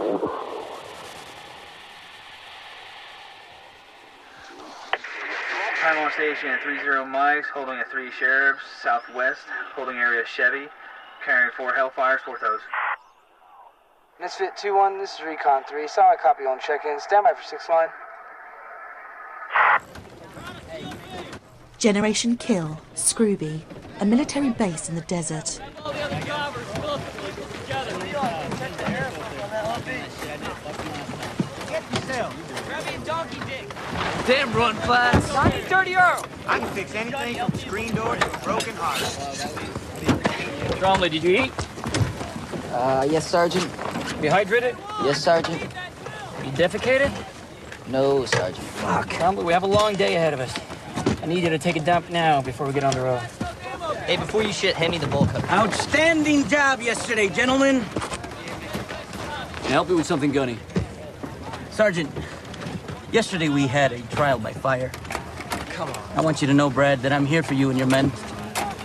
Time on station at 30 mics, holding at 3 sheriffs, southwest, holding area Chevy, carrying 4 Hellfires, 4 toes. Misfit 2-1, this is Recon 3. Solid copy on check-in. Stand by for 6 line. Generation Kill, Scrooby, a military base in the desert. Damn run flats. €30. I can fix anything from screen doors to broken hearts. Bromley, did you eat? Yes, Sergeant. You hydrated? Yes, Sergeant. You defecated? No, Sergeant. Fuck. Bromley, we have a long day ahead of us. I need you to take a dump now before we get on the road. Hey, before you shit, hand me the bowl cup. Outstanding job yesterday, gentlemen. Can I help you with something, Gunny? Sergeant, yesterday we had a trial by fire. Come on. I want you to know, Brad, that I'm here for you and your men.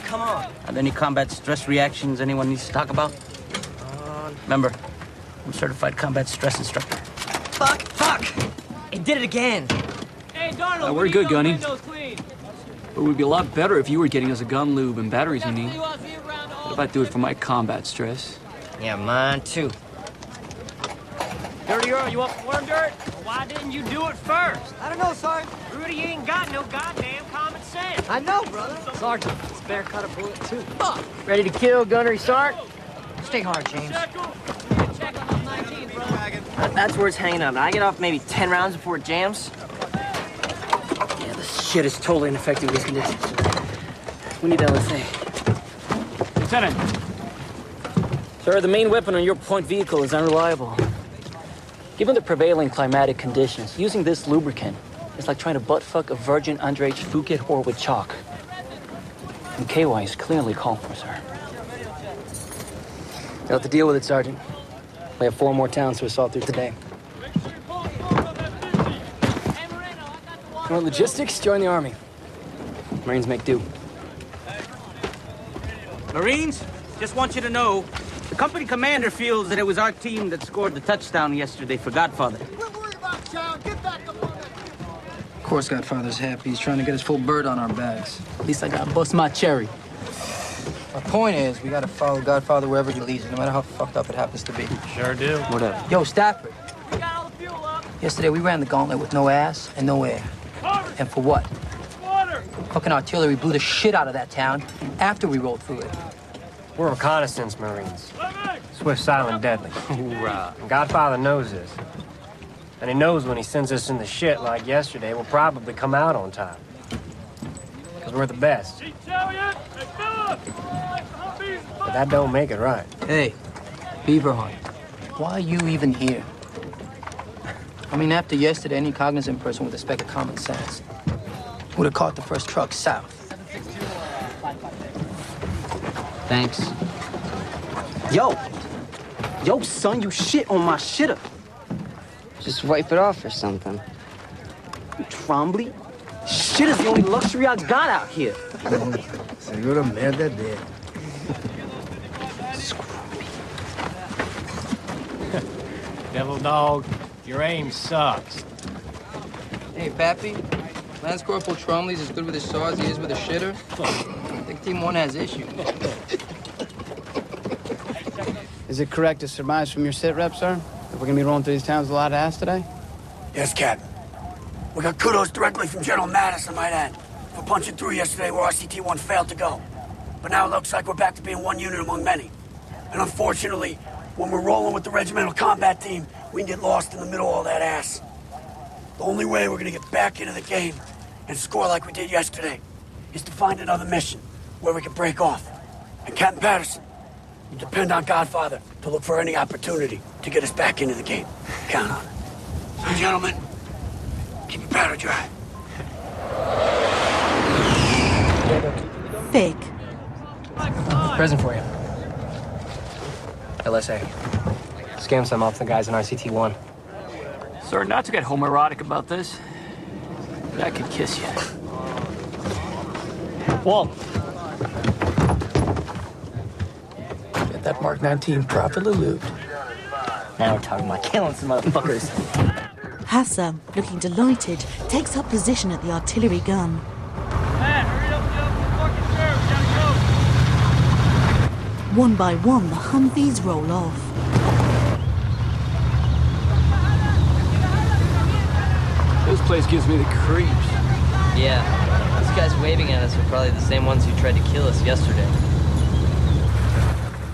Come on. Are there any combat stress reactions anyone needs to talk about? Remember, I'm a certified combat stress instructor. Fuck! It did it again. Hey, Darnold, we're good, Gunny. But it would be a lot better if you were getting us a gun lube and batteries we need. What if I do it for my combat stress? Yeah, mine too. Dirty Earl, you want some worm dirt? Well, why didn't you do it first? I don't know, Sergeant. Rudy ain't got no goddamn common sense. I know, brother. Sergeant, this bear caught a bullet too. Fuck! Ready to kill, Gunnery Sark? Stay hard, James. Check on those 19, bro. That's where it's hanging out. I get off maybe 10 rounds before it jams. Yeah, this shit is totally ineffective in these conditions. We need LSA. Lieutenant. Sir, the main weapon on your point vehicle is unreliable. Given the prevailing climatic conditions, using this lubricant is like trying to butt-fuck a virgin underage Phuket whore with chalk. And KY is clearly called for, sir. You'll have to deal with it, Sergeant. We have 4 more towns to assault through today. You want logistics? Join the Army. Marines make do. Marines, just want you to know, the company commander feels that it was our team that scored the touchdown yesterday for Godfather. Of course Godfather's happy. He's trying to get his full bird on our backs. At least I got bust my cherry. My point is, we gotta follow Godfather wherever he leads, no matter how fucked up it happens to be. Sure do. Whatever. Yo, Stafford. Yesterday we ran the gauntlet with no ass and no air. And for what? Fucking artillery blew the shit out of that town after we rolled through it. We're reconnaissance Marines. Swift, silent, deadly. Hoorah. And Godfather knows this. And he knows when he sends us in the shit like yesterday, we'll probably come out on top. Because we're the best. But that don't make it right. Hey, Beaver Hunt, why are you even here? I mean, after yesterday, any cognizant person with a speck of common sense would have caught the first truck south. Thanks. Yo, son, you shit on my shitter. Just wipe it off or something. Trombley, shit is the only luxury I got out here. Seguro merda de. Devil dog, your aim sucks. Hey, Pappy, Lance Corporal Tromley's as good with his saw as he is with a shitter. I think Team 1 has issues. Is it correct to surmise from your sit rep, sir, that we're gonna be rolling through these towns with a lot of ass today? Yes, Captain. We got kudos directly from General Mattis, I might add, for punching through yesterday where RCT-1 failed to go. But now it looks like we're back to being one unit among many. And unfortunately, when we're rolling with the regimental combat team, we can get lost in the middle of all that ass. The only way we're gonna get back into the game and score like we did yesterday is to find another mission where we can break off. And Captain Patterson, you depend on Godfather to look for any opportunity to get us back into the game. Count on it. So, gentlemen, keep your powder dry. Fig. Present for you. LSA. Scam some off the guys in RCT-1. Sir, not to get homoerotic about this, but I could kiss you. Walt. Get that Mark 19 properly lubed. Now we're talking about killing some motherfuckers. Hassan, looking delighted, takes up position at the artillery gun. Man, hurry up the fucking serve. We gotta go. One by one, the Humvees roll off. This place gives me the creeps. Yeah, these guys waving at us are probably the same ones who tried to kill us yesterday.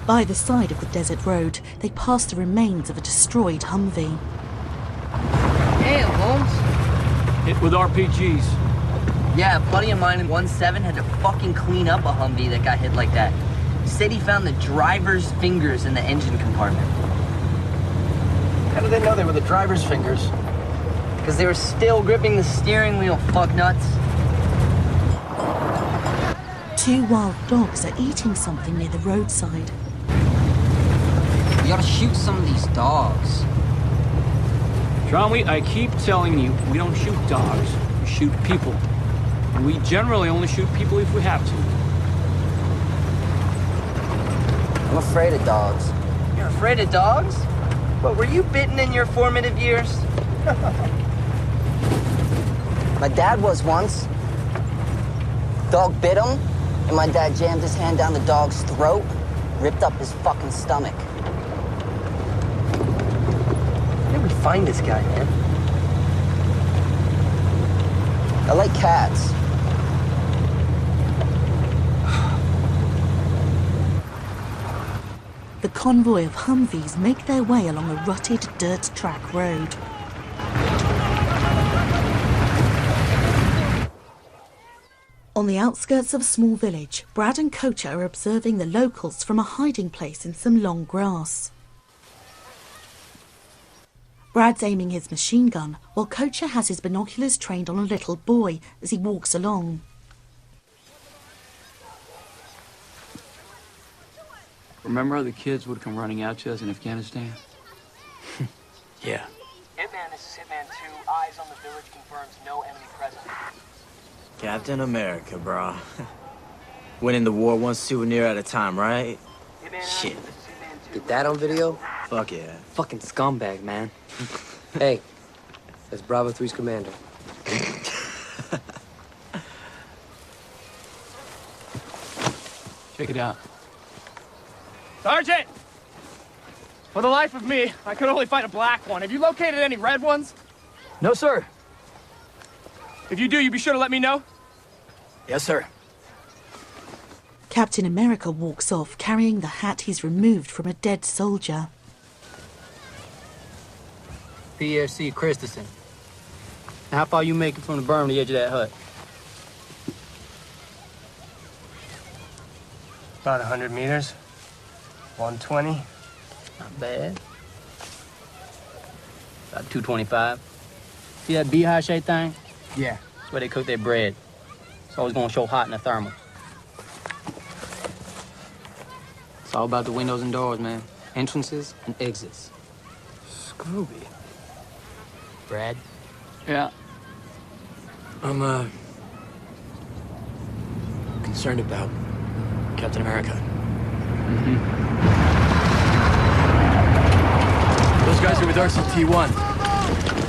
By the side of the desert road, they pass the remains of a destroyed Humvee. Damn, Holmes. Hit with RPGs. Yeah, a buddy of mine in 1-7 had to fucking clean up a Humvee that got hit like that. He said he found the driver's fingers in the engine compartment. How do they know they were the driver's fingers? Because they were still gripping the steering wheel, fucknuts. Two wild dogs are eating something near the roadside. We gotta shoot some of these dogs. John, I keep telling you, we don't shoot dogs. We shoot people. And we generally only shoot people if we have to. I'm afraid of dogs. You're afraid of dogs? What, were you bitten in your formative years? My dad was once. Dog bit him, and my dad jammed his hand down the dog's throat, ripped up his fucking stomach. Where did we find this guy, man? I like cats. The convoy of Humvees make their way along a rutted dirt track road. On the outskirts of a small village, Brad and Kocha are observing the locals from a hiding place in some long grass. Brad's aiming his machine gun, while Kocha has his binoculars trained on a little boy as he walks along. Remember how the kids would come running out to us in Afghanistan? Yeah. Hitman, this is Hitman 2. Eyes on the village confirms no enemy present. Captain America, bro. Winning the war one souvenir at a time, right? Shit. Get that on video? Fuck yeah. Fucking scumbag, man. Hey, that's Bravo 3's commander. Check it out. Sergeant! For the life of me, I could only find a black one. Have you located any red ones? No, sir. If you do, you be sure to let me know. Yes, sir. Captain America walks off, carrying the hat he's removed from a dead soldier. PSC Christensen. How far you making from the berm to the edge of that hut? About 100 meters. 120. Not bad. About 225. See that beehive shaped thing? Yeah. That's where they cook their bread. It's always gonna show hot in the thermal. It's all about the windows and doors, man. Entrances and exits. Scooby. Brad? Yeah. I'm, concerned about Captain America. Those guys are with RCT-1.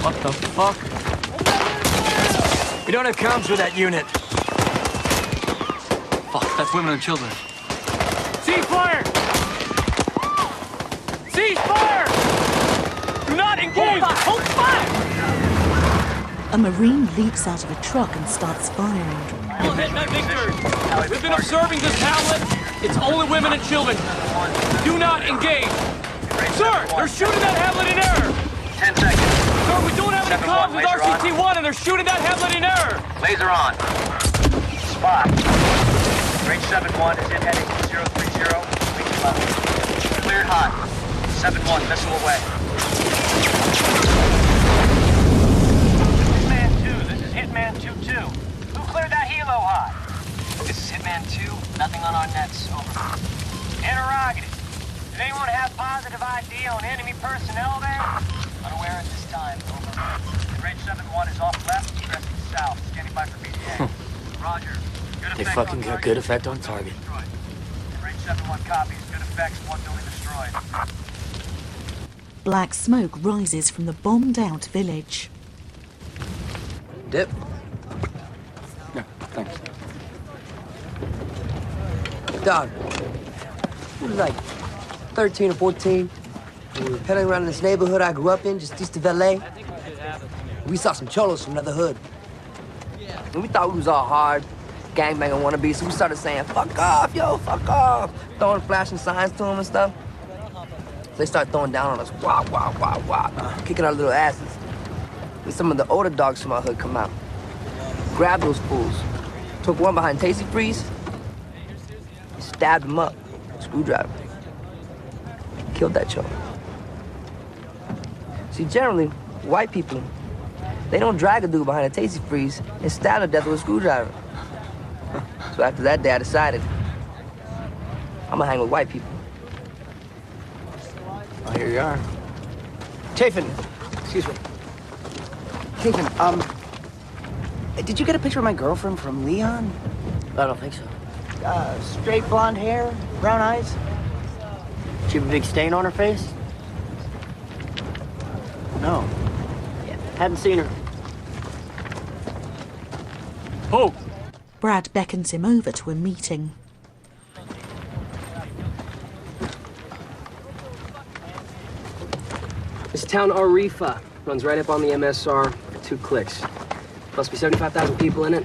What the fuck? We don't have comms with that unit. Fuck, that's women and children. Cease fire! Cease fire! Do not engage! Hold fire! A Marine leaps out of a truck and starts firing. Hitman Victor, we've been observing this hamlet. It's only women and children. Do not engage. Sir, they're shooting that hamlet in error. 10 seconds. Sir, we don't have any comms with laser on. RCT-1 and they're shooting that hamlet in error. Laser on. Spot. Range 7-1 is in heading 030. Reach level. Cleared hot. 7-1, missile away. Hitman 2, this is Hitman 2-2. Who cleared that helo hot? This is Hitman 2, nothing on our nets, over. Interrogative. Did anyone have positive ID on enemy personnel there? Unaware at this time, over. Range 7-1 is off left, progressing south, standing by for BDA. Roger. Good They effect fucking on got target. good effect on target. Range 7-1 copies. Good effects, one building destroyed. Black smoke rises from the bombed-out village. Dip? Yeah, thanks. Dog, we were like 13 or 14. We were pedaling around in this neighborhood I grew up in, just east of LA. We saw some cholos from another hood. And we thought we was all hard, gangbanger wannabes, so we started saying, fuck off, yo, fuck off. Throwing flashing signs to them and stuff. So they started throwing down on us, wah, wah, wah, wah, kicking our little asses. And some of the older dogs from our hood come out. Grabbed those fools, took one behind Tasty Freeze, stabbed him up, screwdriver. Killed that cholo. See, generally, white people, they don't drag a dude behind a Tasty Freeze and stab him to death with a screwdriver. So after that day, I decided I'm gonna hang with white people. Oh, here you are. Chafin, excuse me. Chafin, did you get a picture of my girlfriend from Leon? I don't think so. Straight blonde hair, brown eyes. She have a big stain on her face? No. Yeah, hadn't seen her. Oh! Brad beckons him over to a meeting. This town Arifa runs right up on the MSR for 2 clicks. Must be 75,000 people in it.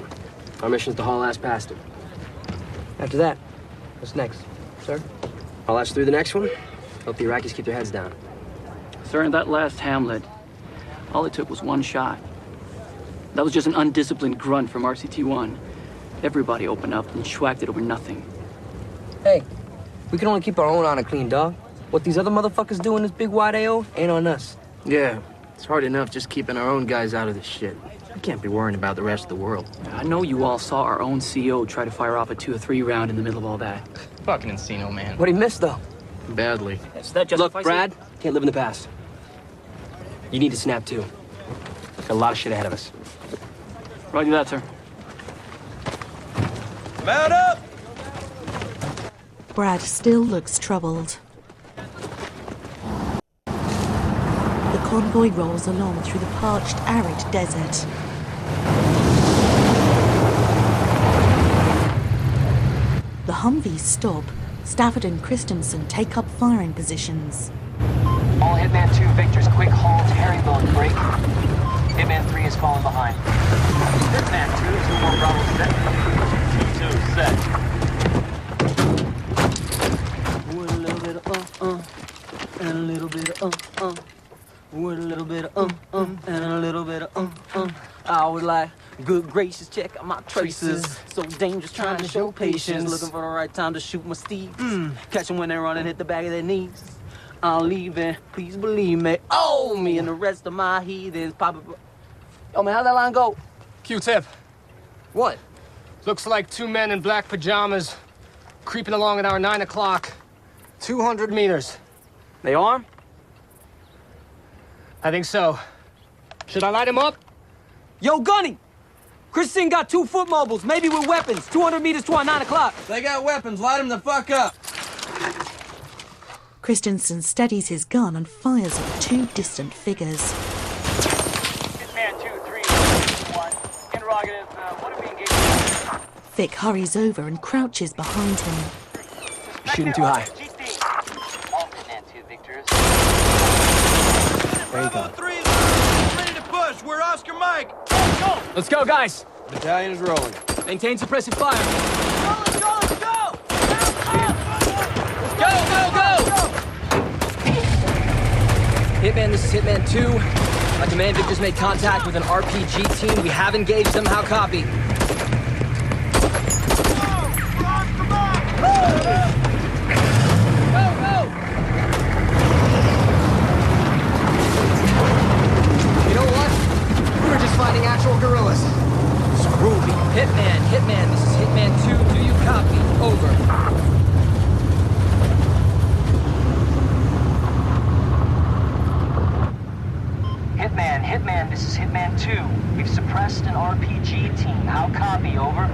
Our mission's to haul ass past it. After that, what's next, sir? Haul ass through the next one. Hope the Iraqis keep their heads down. Sir, in that last hamlet, all it took was 1 shot. That was just an undisciplined grunt from RCT-1. Everybody opened up and schwacked it over nothing. Hey, we can only keep our own honor clean, dog. What these other motherfuckers do in this big wide AO ain't on us. Yeah, it's hard enough just keeping our own guys out of this shit. We can't be worrying about the rest of the world. I know you all saw our own CO try to fire off a 2 or 3 round in the middle of all that. Fucking Encino, man. What'd he miss, though? Badly. So that Look, Brad, can't live in the past. You need to snap, too. Got a lot of shit ahead of us. Roger that, sir. Mount up! Brad still looks troubled. The convoy rolls along through the parched, arid desert. The Humvees stop. Stafford and Christensen take up firing positions. All Hitman 2 Victor's quick halt, Harry mode break. Hitman 3 is falling behind. Hitman 2 is no more Bravo set. 2 set. With a little bit of and a little bit of with a little bit of and a little bit of I was like, good gracious, check out my traces. So dangerous, trying to show patience. Looking for the right time to shoot my steeds. Catch them when they run and hit the back of their knees. I'm leaving, please believe me. Oh, me and the rest of my heathens probably. Yo, man, how'd that line go? Q-tip. What? Looks like 2 men in black pajamas creeping along at our 9 o'clock. 200 meters. They armed? I think so. Should I light him up? Yo, Gunny! Christine got 2 foot mobiles, maybe with weapons. 200 meters to our 9 o'clock. They got weapons. Light them the fuck up. Christensen steadies his gun and fires at 2 distant figures. Hitman 2, 3, 1. Interrogative, what are we engaged? Vic hurries over and crouches behind him. Shooting too high. All Hitman 2 Victors. There you go. 3 is ready to push. We're Oscar Mike. Go! Let's go, guys. Battalion is rolling. Maintain suppressive fire. Let's go, let's go! Go, go, go! Hitman, this is Hitman 2. My command Victor's made contact with an RPG team. We have engaged them. How copy? You know what? We were just fighting actual guerrillas. Screw me. Hitman, this is Hitman 2. Do you copy? Over. Hitman, this is Hitman 2. We've suppressed an RPG team. How copy? Over.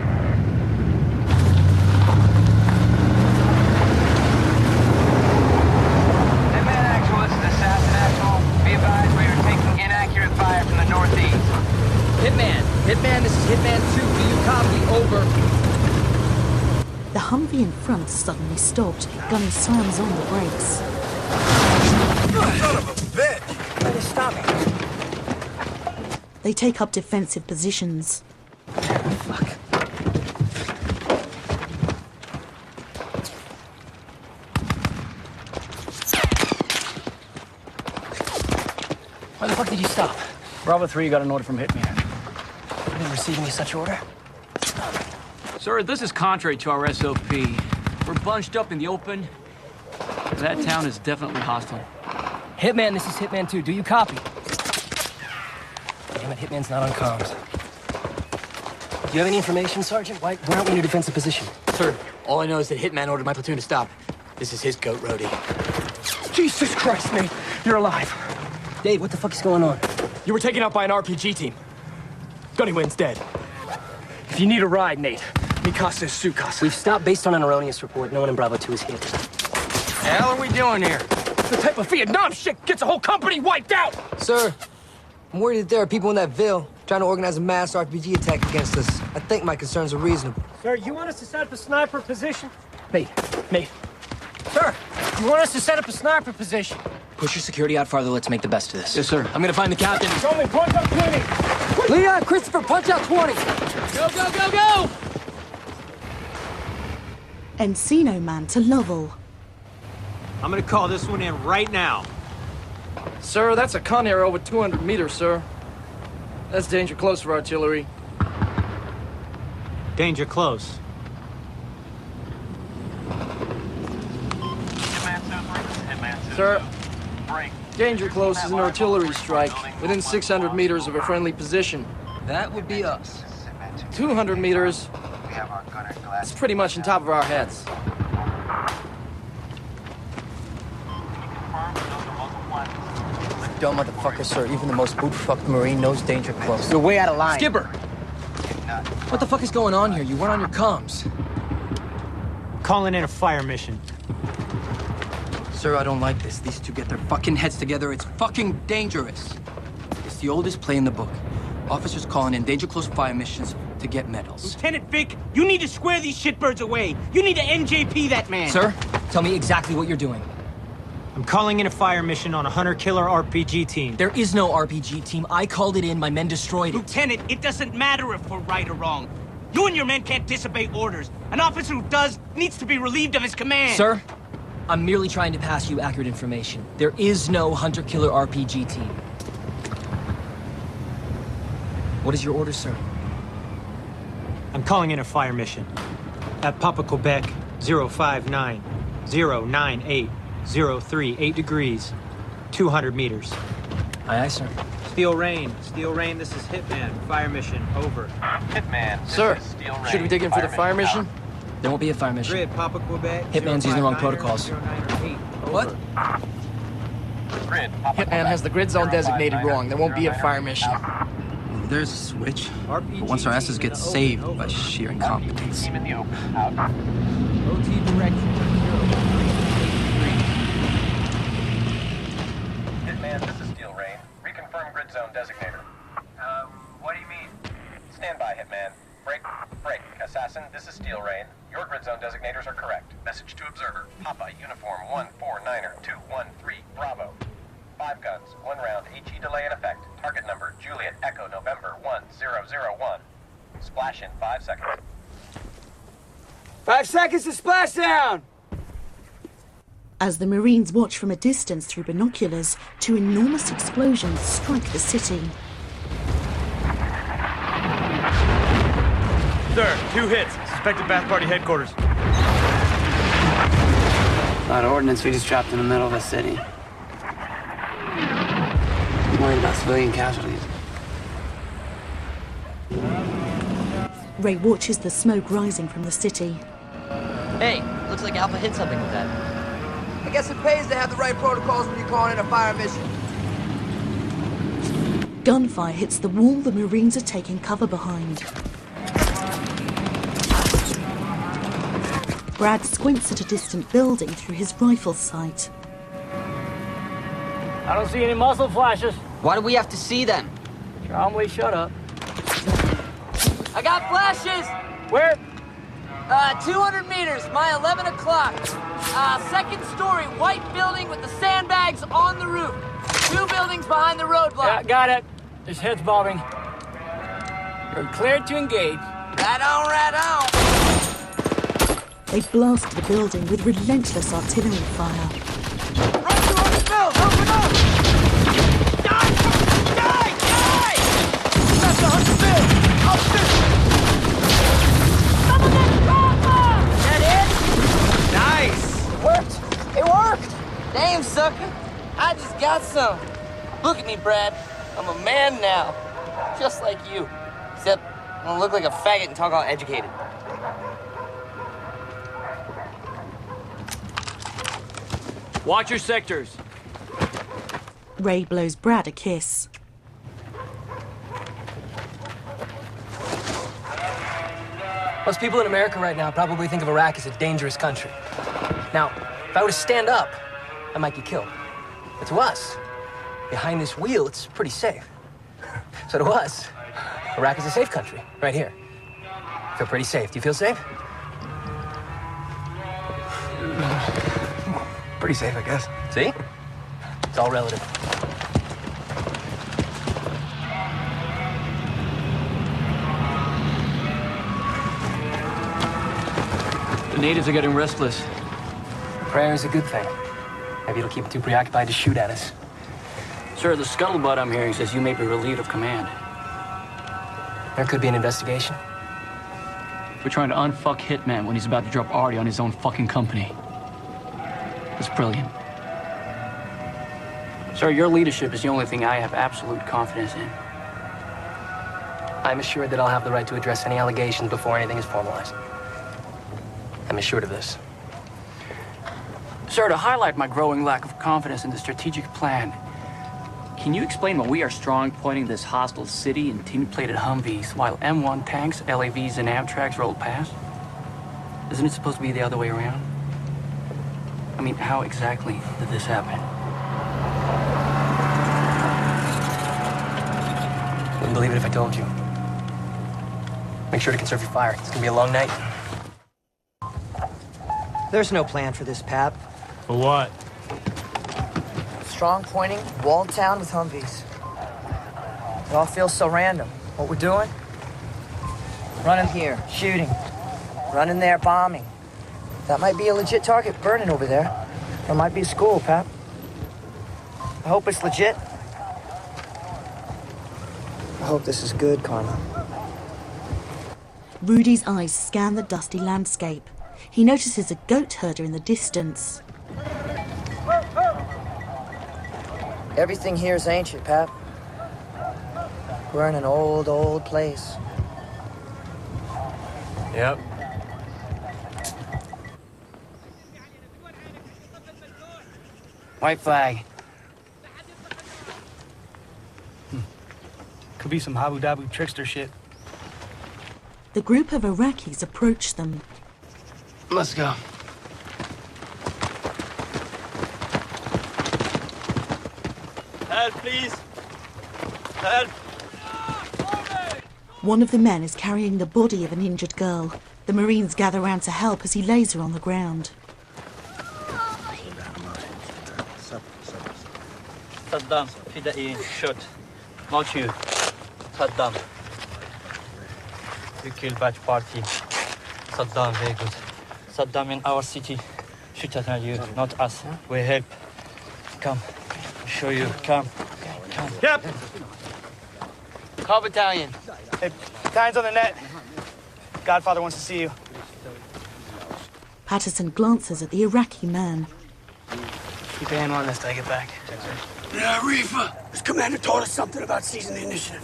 Hitman Actual, this is Assassin Actual. SUV in front suddenly stopped. Gunny slams on the brakes. Son of a bitch! Try to stop me. They take up defensive positions. Fuck. Why the fuck did you stop? Bravo 3 got an order from Hitman. You didn't receive any such order? Sir, this is contrary to our SOP. We're bunched up in the open. That town is definitely hostile. Hitman, this is Hitman 2. Do you copy? Damn it, Hitman's not on comms. Do you have any information, Sergeant? Why aren't we in a defensive position? Sir, all I know is that Hitman ordered my platoon to stop. This is his goat roadie. Jesus Christ, mate. You're alive. Dave, what the fuck is going on? You were taken out by an RPG team. Gunny Wynn's dead. If you need a ride, Nate, Mikasa is Sukas. We've stopped based on an erroneous report. No one in Bravo 2 is hit. The hell are we doing here? The type of Vietnam shit gets a whole company wiped out! Sir, I'm worried that there are people in that Ville trying to organize a mass RPG attack against us. I think my concerns are reasonable. Sir, you want us to set up a sniper position? Mate. Sir, you want us to set up a sniper position? Push your security out farther. Let's make the best of this. Yes, sir. I'm gonna find the captain. Show me, punch up 20! Leon, Christopher, punch out 20! Go, go, go, go! Encino Man to Lovell. I'm gonna call this one in right now. Sir, that's a con air over 200 meters, sir. That's danger close for artillery. Danger close. Sir, danger close is an artillery strike within 600 meters of a friendly position. That would be us. 200 meters, it's pretty much on top of our heads. Dumb motherfucker, sir. Even the most boot-fucked Marine knows danger close. You're way out of line. Skipper! What the fuck is going on here? You weren't on your comms. Calling in a fire mission. Sir, I don't like this. These two get their fucking heads together. It's fucking dangerous. It's the oldest play in the book. Officers calling in danger close fire missions to get medals. Lieutenant Vic, you need to square these shitbirds away. You need to NJP that man. Sir, tell me exactly what you're doing. I'm calling in a fire mission on a hunter-killer RPG team. There is no RPG team. I called it in. My men destroyed it. Lieutenant, it doesn't matter if we're right or wrong. You and your men can't disobey orders. An officer who does needs to be relieved of his command. Sir, I'm merely trying to pass you accurate information. There is no hunter-killer RPG team. What is your order, sir? I'm calling in a fire mission. At Papa Quebec, 059, 098, 03, 8 degrees, 200 meters. Aye, aye, sir. Steel Rain, this is Hitman. Fire mission, over. Hitman, Sir, should we dig in for the fire mission? There won't be a fire mission. Grid, Papa Quebec. Hitman's using the wrong protocols. What? Grid, Papa Hitman has the grid zone designated wrong. There won't be a fire mission. There's a switch. But once our asses get saved by sheer incompetence. Team in the open. Out. OT direction. Hitman, this is Steel Rain. Reconfirm grid zone designator. What do you mean? Stand by, Hitman. Break. Assassin, this is Steel Rain. Your grid zone designators are correct. Message to observer. Papa, uniform 149er 213, Bravo. 5 guns, 1 round, HE delay in effect. Target number, Juliet Echo November 1001. Splash in 5 seconds. 5 seconds to splash down! As the Marines watch from a distance through binoculars, 2 enormous explosions strike the city. Sir, 2 hits. Suspected Bath Party headquarters. A lot of ordnance we just dropped in the middle of the city. I'm worried about civilian casualties. Ray watches the smoke rising from the city. Hey, looks like Alpha hit something with that. I guess it pays to have the right protocols when you're calling in a fire mission. Gunfire hits the wall the Marines are taking cover behind. Brad squints at a distant building through his rifle sight. I don't see any muzzle flashes. Why do we have to see them? Calmly shut up. I got flashes! Where? 200 meters, my 11 o'clock. Second story, white building with the sandbags on the roof. 2 buildings behind the roadblock. Yeah, got it. There's heads bobbing. You're cleared to engage. Right on, right on. They blast the building with relentless artillery fire. Right through on the bills, open up! Die! Die! Die! That's 100 bills! I'll shoot! Some of them drama! That it? Nice! Worked! It worked! Damn, sucker. I just got some. Look at me, Brad. I'm a man now. Just like you. Except I don't look like a faggot and talk all educated. Watch your sectors. Ray blows Brad a kiss. Most people in America right now probably think of Iraq as a dangerous country. Now, if I were to stand up, I might get killed. But to us, behind this wheel, it's pretty safe. So to us, Iraq is a safe country, right here. I feel pretty safe. Do you feel safe? Pretty safe, I guess. See? It's all relative. The natives are getting restless. Prayer is a good thing. Maybe it'll keep them too preoccupied to shoot at us. Sir, the scuttlebutt I'm hearing says you may be relieved of command. There could be an investigation. We're trying to unfuck Hitman when he's about to drop Artie on his own fucking company. It's brilliant. Sir, your leadership is the only thing I have absolute confidence in. I'm assured that I'll have the right to address any allegations before anything is formalized. I'm assured of this. Sir, to highlight my growing lack of confidence in the strategic plan, can you explain why we are strong pointing this hostile city in tin-plated Humvees while M1 tanks, LAVs, and Amtraks roll past? Isn't it supposed to be the other way around? I mean, how exactly did this happen? Wouldn't believe it if I told you. Make sure to conserve your fire. It's gonna be a long night. There's no plan for this, Pap. For what? Strong pointing, walled town with Humvees. It all feels so random. What we're doing? Running here, shooting. Running there, bombing. That might be a legit target burning over there. Or it might be a school, Pap. I hope it's legit. I hope this is good, Karma. Rudy's eyes scan the dusty landscape. He notices a goat herder in the distance. Everything here is ancient, Pap. We're in an old, old place. Yep. White flag. Could be some habu-dabu trickster shit. The group of Iraqis approach them. Let's go. Help, please. Help. One of the men is carrying the body of an injured girl. The Marines gather round to help as he lays her on the ground. Saddam, Fidai, shoot. Not you. Saddam. We kill batch party. Saddam, very good. Saddam in our city. Shoot at you, not us. We help. Come. Show you. Come. Come. Yep. Call battalion. Hey, battalion's on the net. Godfather wants to see you. Patterson glances at the Iraqi man. Keep your hand on this till I get back. Yeah, Reefer. His commander told us something about seizing the initiative.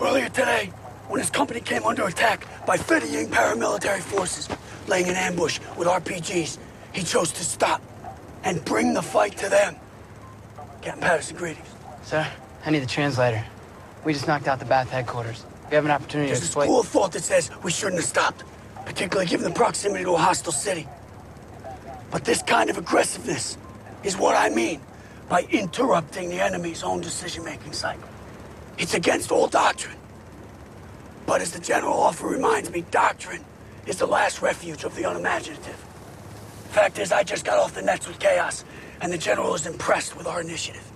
Earlier today, when his company came under attack by Fedayeen paramilitary forces, laying an ambush with RPGs, he chose to stop and bring the fight to them. Captain Patterson, greetings. Sir, I need the translator. We just knocked out the Bath headquarters. We have an opportunity There's to a explain. school of thought that says we shouldn't have stopped, particularly given the proximity to a hostile city. But this kind of aggressiveness is what I mean by interrupting the enemy's own decision-making cycle. It's against all doctrine. But as the general often reminds me, doctrine is the last refuge of the unimaginative. Fact is, I just got off the nets with Chaos, and the General is impressed with our initiative.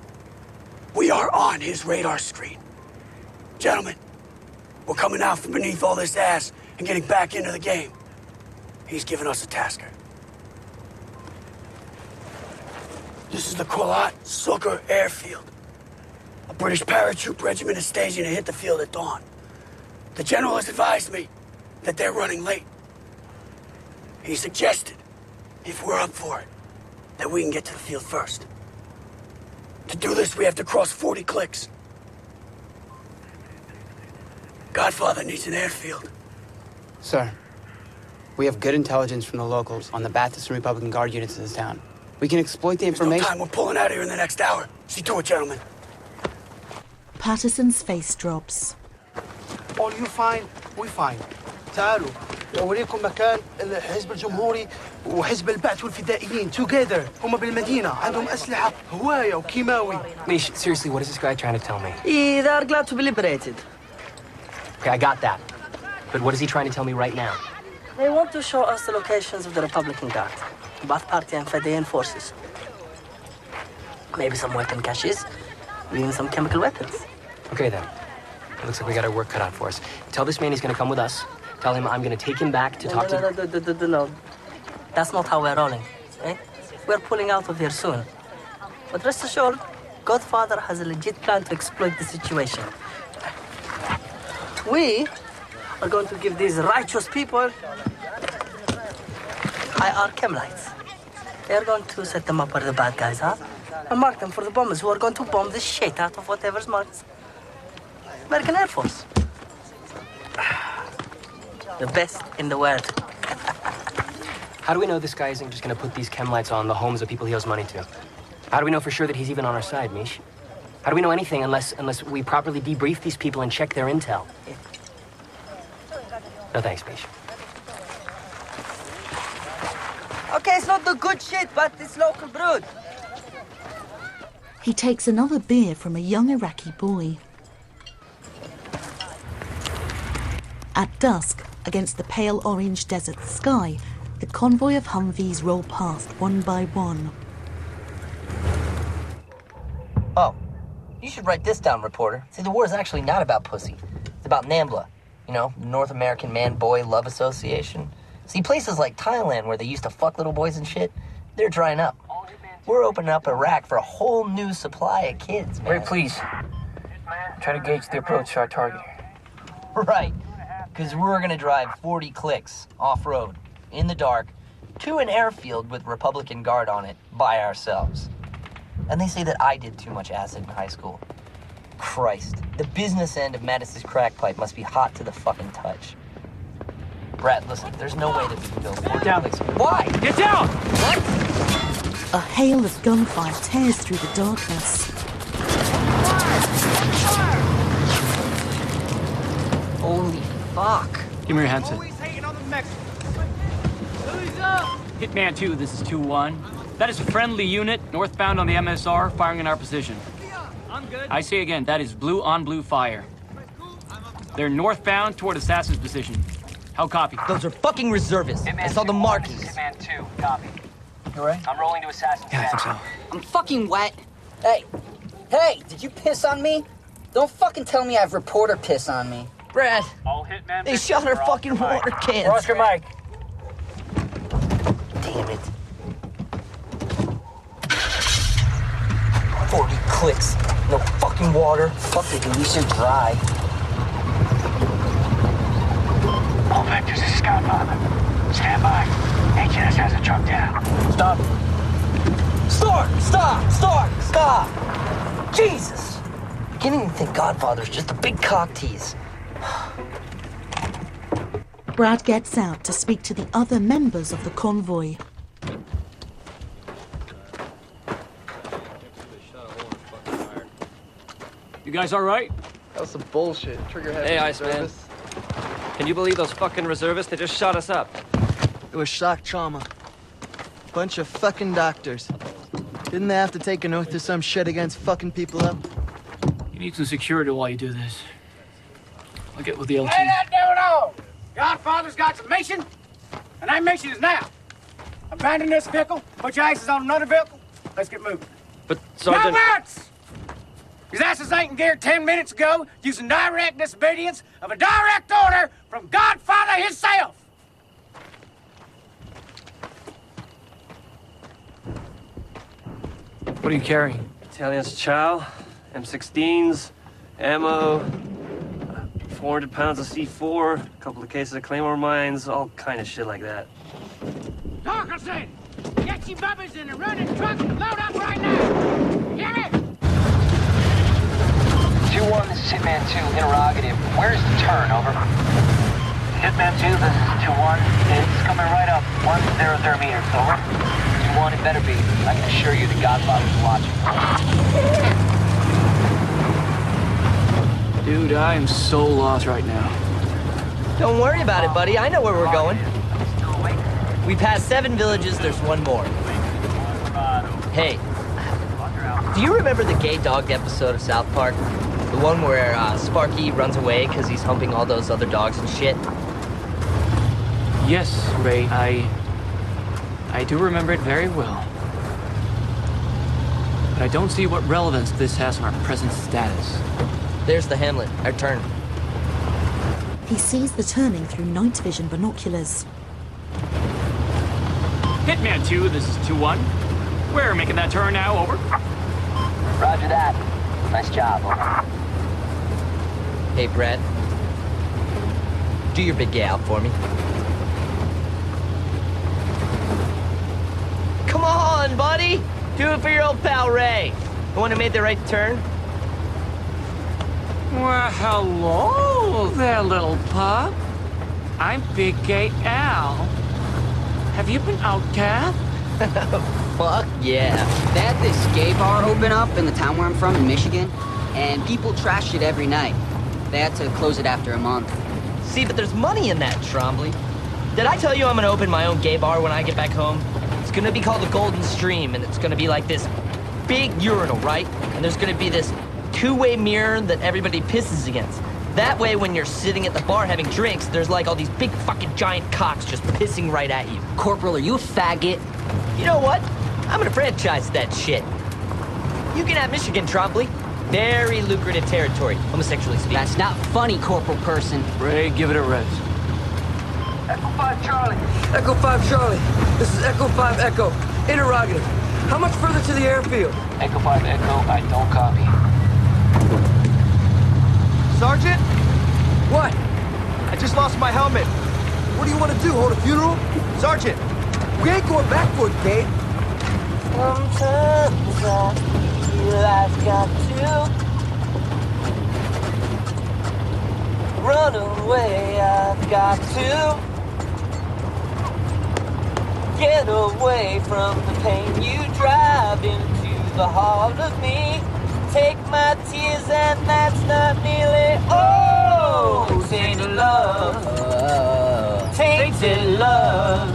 We are on his radar screen. Gentlemen, we're coming out from beneath all this ass and getting back into the game. He's given us a tasker. This is the Quillat Sugar Airfield. A British parachute regiment is staging to hit the field at dawn. The General has advised me that they're running late. He suggested, if we're up for it, that we can get to the field first. To do this, we have to cross 40 clicks. Godfather needs an airfield. Sir, we have good intelligence from the locals on the Baptist and Republican Guard units in this town. We can exploit the information. There's no time. We're pulling out of here in the next hour. See to it, gentlemen. Patterson's face drops. All you find, we find. تعالوا أوريكم مكان الحزب الجمهوري وحزب البعث والفدائيين together. هم بالمدينة عندهم أسلحة هواية وكيماوي. Mish, seriously, what is this guy trying to tell me? They are glad to be liberated. Okay, I got that. But what is he trying to tell me right now? They want to show us the locations of the Republican Guard, Ba'ath Party and Fedayeen forces. Maybe some weapon caches, even some chemical weapons. Okay, then. It looks like we got our work cut out for us. Tell this man he's gonna come with us. Tell him I'm gonna take him back to talk to... No. That's not how we're rolling, eh? We're pulling out of here soon. But rest assured, Godfather has a legit plan to exploit the situation. We are going to give these righteous people IR chem lights. They're going to set them up where the bad guys are and mark them for the bombers who are going to bomb the shit out of whatever's marked American Air Force. The best in the world. How do we know this guy isn't just gonna put these chem lights on the homes of people he owes money to? How do we know for sure that he's even on our side, Mish? How do we know anything unless we properly debrief these people and check their intel? No thanks, Mish. Okay, it's not the good shit, but it's local brewed. He takes another beer from a young Iraqi boy. At dusk, against the pale orange desert sky, the convoy of Humvees roll past one by one. Oh, you should write this down, reporter. See, the war is actually not about pussy. It's about NAMBLA. You know, North American Man-Boy Love Association. See, places like Thailand, where they used to fuck little boys and shit, they're drying up. We're opening up Iraq for a whole new supply of kids, man. Ray, please. Try to gauge the approach to our target. Right. Because we're gonna drive 40 clicks off-road, in the dark, to an airfield with Republican Guard on it, by ourselves. And they say that I did too much acid in high school. Christ, the business end of Mattis's crack pipe must be hot to the fucking touch. Brad, listen, there's no way that we can go 40 clicks. Why? Get down! What? A hail of gunfire tears through the darkness. Holy fuck. Give me your handset. Hitman 2, this is 2-1. That is a friendly unit, northbound on the MSR, firing in our position. I say again, that is blue on blue fire. They're northbound toward Assassin's position. How copy? Those are fucking reservists. I saw the markings. Hitman 2, copy. You alright? I'm rolling to Assassin's. Yeah, I think so. I'm fucking wet. Hey, did you piss on me? Don't fucking tell me I have reporter piss on me. Brad, all Hitman they shot our fucking water cans. Oscar Mike. Damn it. 40 clicks. No fucking water. Fuck it, at least you're dry. All vectors is Godfather. Stand by. HNS has a truck down. Stop! Jesus! I can't even think Godfather's just a big cock tease. Brad gets out to speak to the other members of the convoy. You guys all right? That was some bullshit. Trigger head. Hey, Iceman. Can you believe those fucking reservists? They just shot us up. It was shock trauma. Bunch of fucking doctors. Didn't they have to take an oath or some shit against fucking people up? You need some security while you do this. I'll get with the LT. Lay that dude off! Godfather's got some mission, and that mission is now. Abandon this vehicle, put your asses on another vehicle, let's get moving. But, Sergeant... No buts! His asses ain't in gear 10 minutes ago using direct disobedience of a direct order from Godfather himself! What are you carrying? Italian's chow, M16s, ammo, 400 pounds of C4, a couple of cases of Claymore mines, all kind of shit like that. Torkelson! Get your bubbers in and run the truck and load up right now! Hear me? 2-1, this is Hitman 2, interrogative. Where's the turn, over? Hitman 2, this is 2-1. It's coming right up, 100 meters, over. 2-1, it better be. I can assure you the Godfather's watching. Dude, I am so lost right now. Don't worry about it, buddy. I know where we're going. We passed 7 villages, there's one more. Hey, do you remember the gay dog episode of South Park? The one where Sparky runs away because he's humping all those other dogs and shit? Yes, Ray, I do remember it very well. But I don't see what relevance this has on our present status. There's the hamlet, our turn. He sees the turning through night vision binoculars. Hitman 2, this is 2-1. We're making that turn now, over. Roger that. Nice job, over. Hey, Brett. Do your big gay out for me. Come on, buddy! Do it for your old pal, Ray. The one who made the right turn. Well, hello there, little pup. I'm Big Gay Al. Have you been out, Kath? Fuck yeah. They had this gay bar open up in the town where I'm from, in Michigan, and people trashed it every night. They had to close it after a month. See, but there's money in that, Trombley. Did I tell you I'm gonna open my own gay bar when I get back home? It's gonna be called the Golden Stream, and it's gonna be like this big urinal, right? And there's gonna be this two-way mirror that everybody pisses against. That way, when you're sitting at the bar having drinks, there's like all these big fucking giant cocks just pissing right at you. Corporal, are you a faggot? You know what? I'm gonna franchise that shit. You can have Michigan, Trombley. Very lucrative territory, homosexually speaking. That's not funny, Corporal Person. Ray, give it a rest. Echo 5 Charlie. Echo 5 Charlie. This is Echo 5 Echo. Interrogative. How much further to the airfield? Echo 5 Echo, I don't copy. Sergeant? What? I just lost my helmet. What do you want to do, hold a funeral? Sergeant, we ain't going back for it, Kate. Sometimes I feel I've got to run away, I've got to get away from the pain you drive into the heart of me. Take my tears and that's not nearly all. Tainted love, tainted love.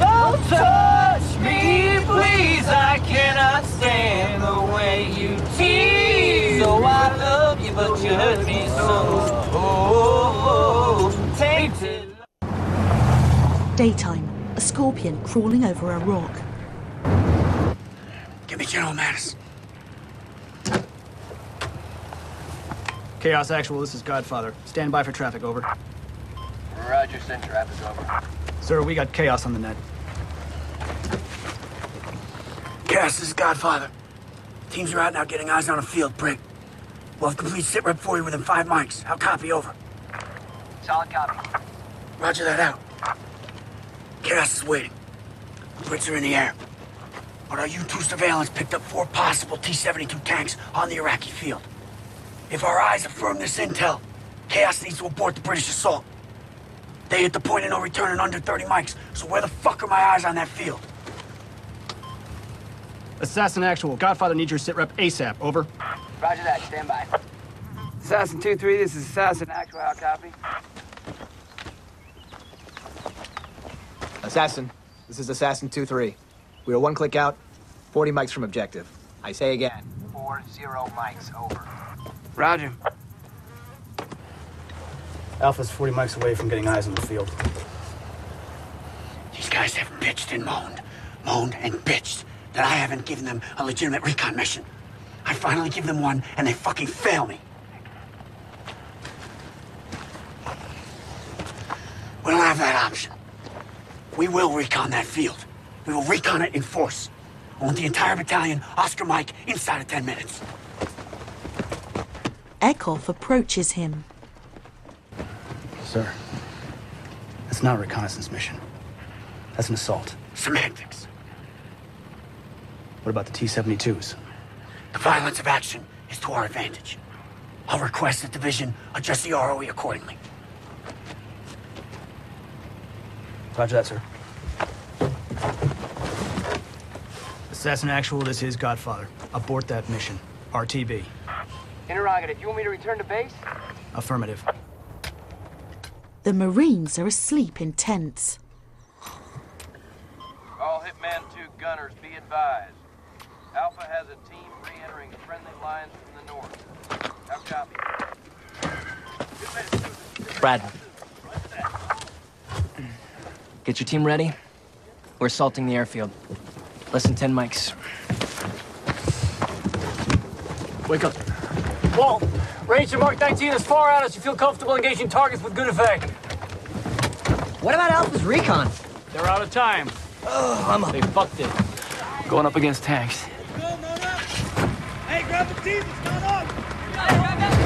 Don't touch me, please. I cannot stand the way you tease. So I love you, but you hurt me so. Oh, tainted. Daytime. A scorpion crawling over a rock. Give me General Mattis. Chaos Actual, this is Godfather. Stand by for traffic, over. Roger, send traffic, over. Sir, we got chaos on the net. Cass, this is Godfather. Teams are out now getting eyes on a field, prick. We'll have complete sit rep for you within 5 mics. I'll copy, over. Solid copy. Roger that out. Chaos is waiting. Brits are in the air. But our U-2 surveillance picked up 4 possible T-72 tanks on the Iraqi field. If our eyes affirm this intel, Chaos needs to abort the British assault. They hit the point of no return in under 30 mics, so where the fuck are my eyes on that field? Assassin Actual, Godfather needs your sitrep ASAP, over. Roger that, stand by. Assassin 2-3, this is Assassin Actual, I'll copy. Assassin, this is Assassin 2-3. We are 1 click out, 40 mics from objective. I say again. 40 mics, over. Roger. Alpha's 40 mics away from getting eyes on the field. These guys have bitched and moaned and bitched that I haven't given them a legitimate recon mission. I finally give them one, and they fucking fail me. We don't have that option. We will recon that field. We will recon it in force. I want the entire battalion, Oscar Mike, inside of 10 minutes. Eckhoff approaches him. Sir, that's not a reconnaissance mission. That's an assault. Semantics. What about the T-72s? The violence of action is to our advantage. I'll request that division adjust the ROE accordingly. Roger that, sir. Assassin Actual, this is Godfather. Abort that mission. RTB. Interrogative, you want me to return to base? Affirmative. The Marines are asleep in tents. All Hitman 2 gunners, be advised. Alpha has a team re-entering the friendly lines from the north. How copy? Brad. Get your team ready. We're assaulting the airfield. Less than 10 mics. Wake up. Walt, range to Mark 19 is far out as you feel comfortable engaging targets with good effect. What about Alpha's recon? They're out of time. Oh, They fucked it. Going up against tanks. Hey, grab the team, what's going on?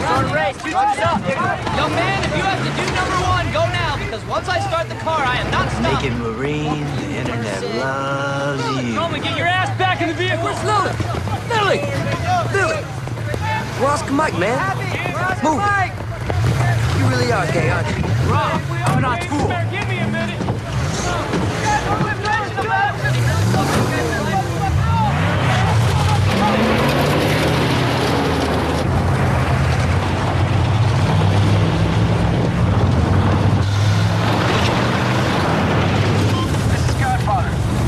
Sergeant Ray, shoot yourself. Young man, if you have to do number one, go now, because once I start the car, I am not stopping. Naked Marine, the internet loves you. Roman, get your ass back in the vehicle. Where's Lily? Lily! We're Oscar Mike, man. Move. You really are gay, aren't you? Rob, I'm not cool. Give me a minute.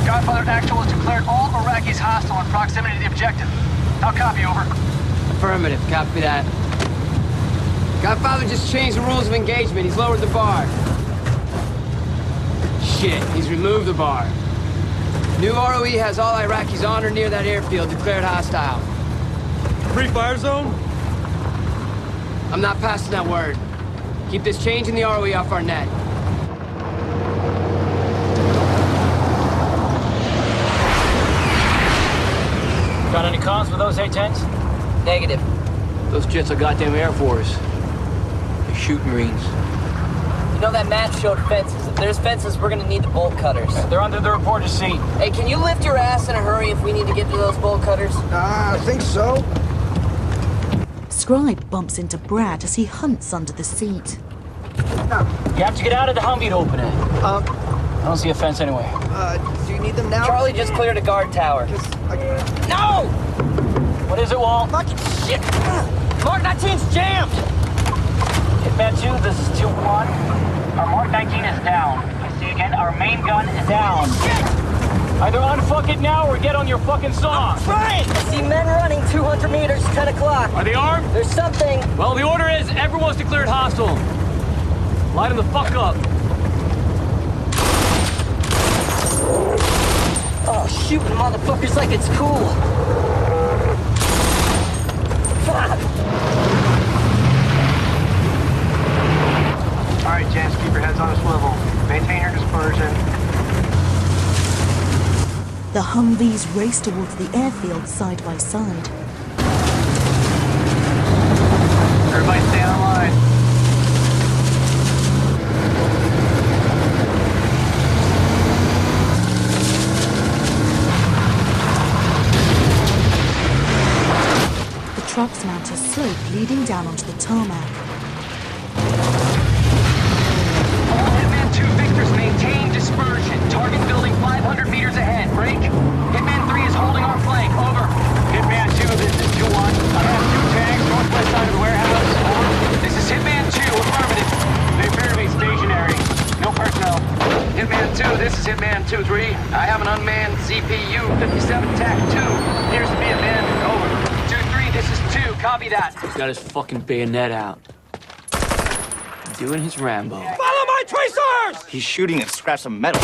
Godfather Actual has declared all Iraqis hostile in proximity to the objective. How copy, over? Affirmative, copy that. Godfather just changed the rules of engagement. He's lowered the bar. Shit, he's removed the bar. New ROE has all Iraqis on or near that airfield declared hostile. Free fire zone? I'm not passing that word. Keep this change in the ROE off our net. Got any cons with those A-10s? Negative. Those jets are goddamn Air Force. They shoot Marines. You know that map showed fences. If there's fences, we're gonna need the bolt cutters. They're under the reporter's seat. Hey, can you lift your ass in a hurry if we need to get to those bolt cutters? I think so. Scribe bumps into Brad as he hunts under the seat. You have to get out of the Humvee to open it. I don't see a fence anyway. Do you need them now? Charlie just cleared a guard tower. No! What is it, Walt? Fucking shit! Mark 19's jammed! Hitman 2, this is 2-1. Our Mark 19 is down. I say again, our main gun is down. Either unfuck it now or get on your fucking saw. Right! I see men running 200 meters, 10 o'clock. Are they armed? There's something. Well, the order is everyone's declared hostile. Light them the fuck up. Oh, shooting motherfuckers like it's cool. Fuck! All right, gents, keep your heads on a swivel. Maintain your dispersion. The Humvees race towards the airfield side by side. Everybody stay on line. The trucks mount a slope leading down onto the tarmac. All Hitman 2 Victors maintain dispersion. Target building 500 meters ahead. Break. Hitman 3 is holding our flank. Over. Hitman 2, this is 2-1. I have 2 tanks northwest side of the warehouse. Over. This is Hitman 2. Affirmative. They appear to be stationary. No personnel. Hitman 2, this is Hitman 2-3. I have an unmanned CPU 57 TAC 2. Appears to be abandoned. Over. 2-3, this is 2. Copy that. He's got his fucking bayonet out. doing his Rambo. Follow my tracers! He's shooting at scraps of metal.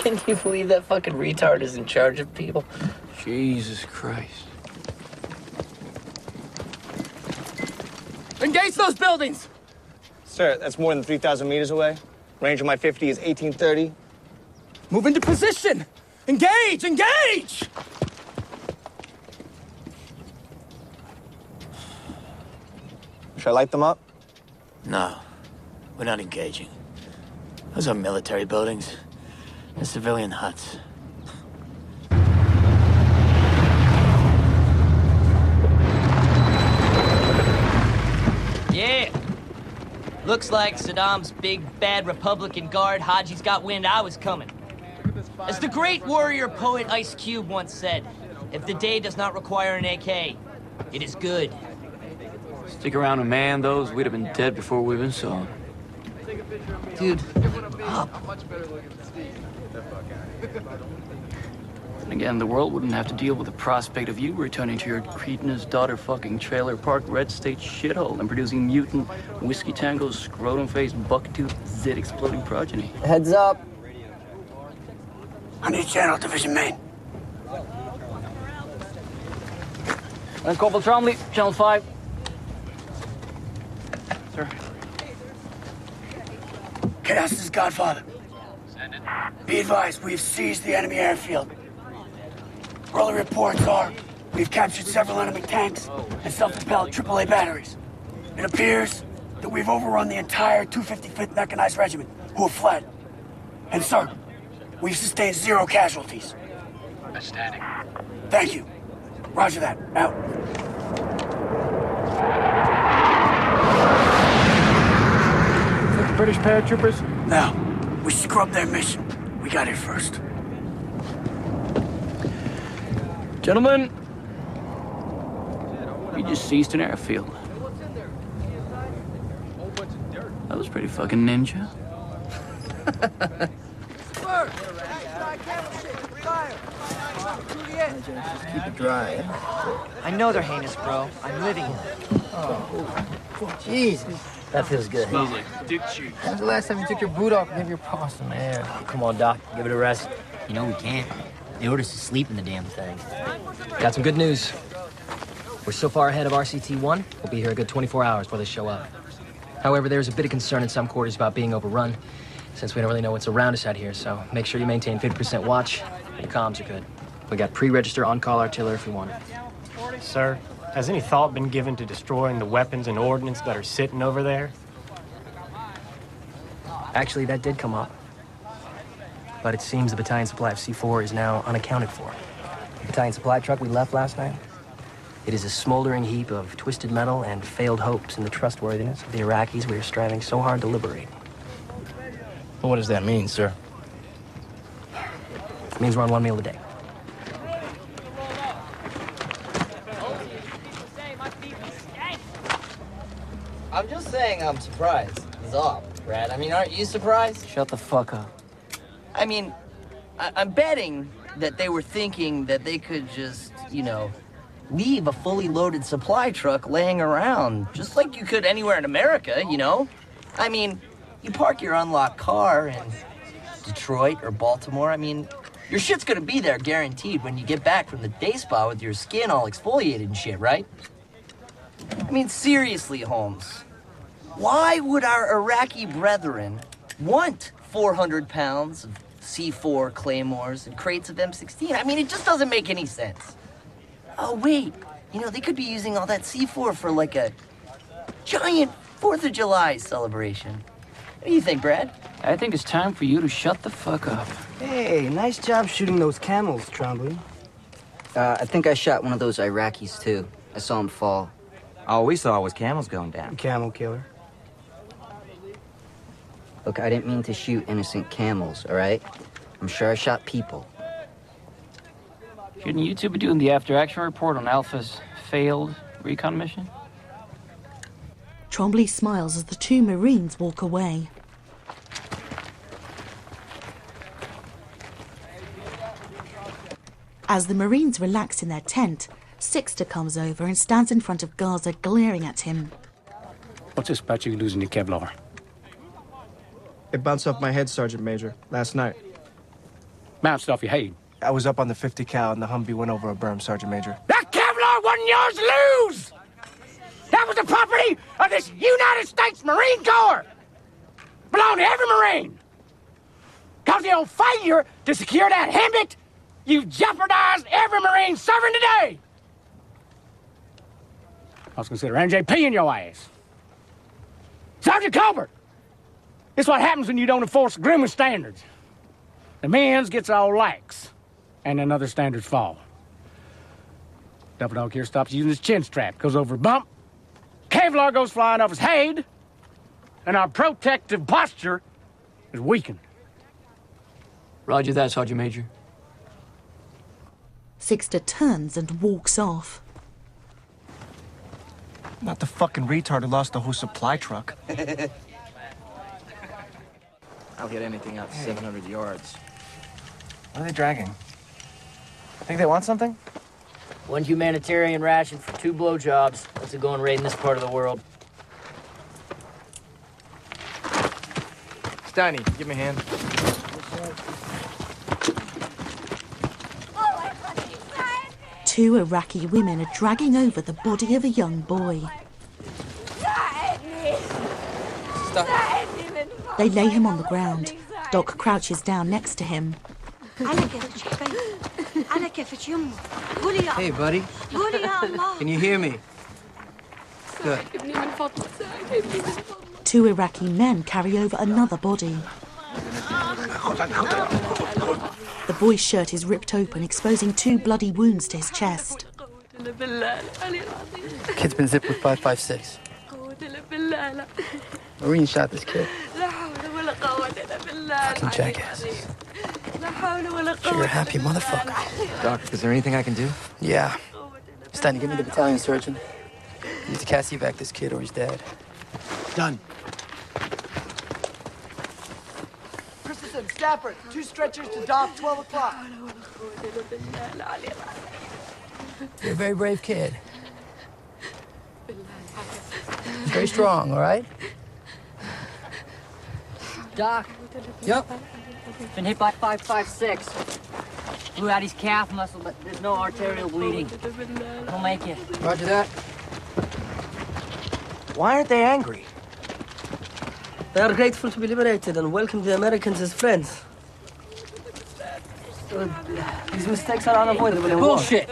Can you believe that fucking retard is in charge of people? Jesus Christ. Engage those buildings! Sir, that's more than 3,000 meters away. Range of my 50 is 1830. Move into position! Engage! Engage! Should I light them up? No, we're not engaging. Those are military buildings. They're civilian huts. Yeah. Looks like Saddam's big, bad Republican guard Haji's got wind I was coming. As the great warrior poet Ice Cube once said, if the day does not require an AK, it is good. Stick around and man those, we'd have been dead before we even saw him. Dude, And again, the world wouldn't have to deal with the prospect of you returning to your cretinous daughter-fucking trailer park red state shithole and producing mutant, whiskey tango, scrotum-faced, buck-toothed, zit-exploding progeny. Heads up. I need Channel Division main. And Corporal Tromley, Channel 5. Sir. Chaos is Godfather. Be advised, we've seized the enemy airfield. Early reports are we've captured several enemy tanks and self-propelled AAA batteries. It appears that we've overrun the entire 255th Mechanized Regiment, who have fled. And sir, we've sustained 0 casualties. Outstanding. Thank you. Roger that. Out. British paratroopers? No. We scrubbed their mission. We got here first. Gentlemen, you just seized an airfield. That was pretty fucking ninja. Keep it dry. I know they're heinous, bro. I'm living it. Oh, Jesus. That feels good. Smells like dick cheek. When's the last time you took your boot off and gave your paw some air? Come on, Doc. Give it a rest. You know we can't. They ordered us to sleep in the damn thing. Got some good news. We're so far ahead of RCT-1, we'll be here a good 24 hours before they show up. However, there's a bit of concern in some quarters about being overrun, since we don't really know what's around us out here, so make sure you maintain 50% watch. Your comms are good. We got pre-register on-call artillery if we want it. Sir, has any thought been given to destroying the weapons and ordnance that are sitting over there? Actually, that did come up. But it seems the battalion supply of C4 is now unaccounted for. The battalion supply truck we left last night, it is a smoldering heap of twisted metal and failed hopes in the trustworthiness of the Iraqis we are striving so hard to liberate. Well, what does that mean, sir? It means we're on one meal a day. I'm just saying I'm surprised. Is all, Brad. I mean, aren't you surprised? Shut the fuck up. I mean, I'm betting that they were thinking that they could just, you know, leave a fully loaded supply truck laying around, just like you could anywhere in America, you know? I mean, you park your unlocked car in Detroit or Baltimore, I mean, your shit's gonna be there guaranteed when you get back from the day spa with your skin all exfoliated and shit, right? I mean, seriously, Holmes, why would our Iraqi brethren want 400 pounds of C4 claymores and crates of M16? I mean, it just doesn't make any sense. Oh, wait, you know, they could be using all that C4 for like a giant 4th of July celebration. What do you think, Brad? I think it's time for you to shut the fuck up. Hey, nice job shooting those camels, Trombley. I think I shot one of those Iraqis, too. I saw him fall. All we saw was camels going down. Camel killer. Look, I didn't mean to shoot innocent camels, all right? I'm sure I shot people. Shouldn't you two be doing the after-action report on Alpha's failed recon mission? Trombley smiles as the 2 Marines walk away. As the Marines relax in their tent, Sixter comes over and stands in front of Gaza, glaring at him. What's this about you losing your Kevlar? It bounced off my head, Sergeant Major, last night. Bounced off your head? I was up on the 50 cal and the Humvee went over a berm, Sergeant Major. That Kevlar wasn't yours to lose! That was the property of this United States Marine Corps! Belonged to every Marine! Cause of your failure to secure that hammock, you jeopardized every Marine serving today! I was considering NJP in your ass. Sergeant Colbert! This is what happens when you don't enforce grooming standards. The men's gets all lax, and then other standards fall. Double Dog here stops using his chin strap, goes over a bump, Kevlar goes flying off his head, and our protective posture is weakened. Roger that, Sergeant Major. Sixter turns and walks off. Not the fucking retard who lost the whole supply truck. I'll get anything out to 700 yards. What are they dragging? Think they want something? One humanitarian ration for 2 blowjobs. What's it going raid in this part of the world? Steiny, give me a hand. Two Iraqi women are dragging over the body of a young boy. They lay him on the ground. Doc crouches down next to him. Hey, buddy. Can you hear me? Good. 2 Iraqi men carry over another body. The boy's shirt is ripped open, exposing 2 bloody wounds to his chest. Kid's been zipped with 5.56. Marine shot this kid. Fucking jackasses. Sure, you're a happy motherfucker. Doc, is there anything I can do? Yeah. Steiny, give me the battalion surgeon. You need to cast evac this kid or he's dead. Done. Christensen, Stafford, 2 stretchers to dock, 12 o'clock. You're a very brave kid. Very strong, all right? Doc. Yep. Been hit by 5.56. Blew out his calf muscle, but there's no arterial bleeding. He'll make it. Roger that. Why aren't they angry? They are grateful to be liberated and welcome the Americans as friends. These mistakes are unavoidable in war. Bullshit.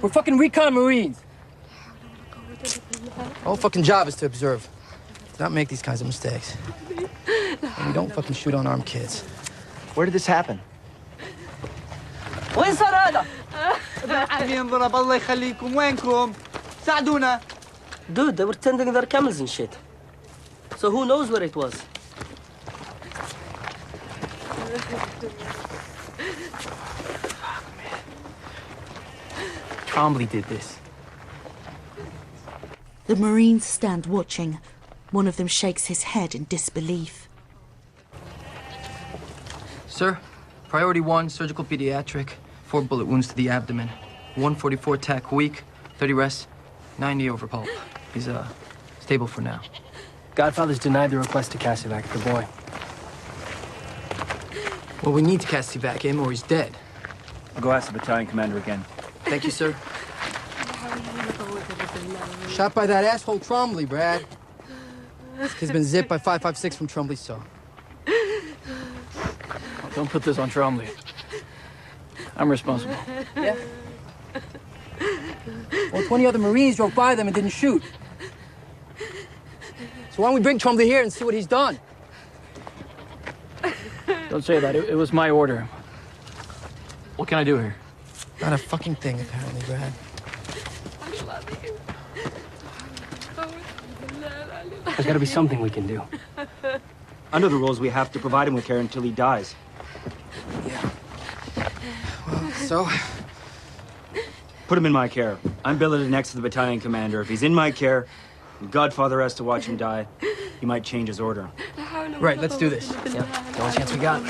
We're fucking recon Marines. Our whole fucking job is to observe, not make these kinds of mistakes. And we don't fucking shoot unarmed kids. Where did this happen? وين صار هذا؟ انضرب الله يخليكم وينكم؟ ساعدونا. Dude, they were tending their camels and shit. So who knows where it was? Trombley did this. The Marines stand watching. One of them shakes his head in disbelief. Sir, priority 1, surgical pediatric, 4 bullet wounds to the abdomen, 144 tack weak, 30 rest, 90 over pulp. He's, stable for now. Godfather's denied the request to cast evac the boy. Well, we need to cast evac him or he's dead. I'll go ask the battalion commander again. Thank you, sir. Shot by that asshole Trombley, Brad. This kid's been zipped by 5.56 from Trombley's saw. Don't put this on Trombley. I'm responsible. Yeah? Well, 20 other Marines drove by them and didn't shoot. So why don't we bring Trombley here and see what he's done? Don't say that. It was my order. What can I do here? Not a fucking thing, apparently, Brad. There's got to be something we can do. Under the rules, we have to provide him with care until he dies. Yeah. Well, so? Put him in my care. I'm billeted next to the battalion commander. If he's in my care, and Godfather has to watch him die, he might change his order. Right, let's do this. Yeah, the only chance we got.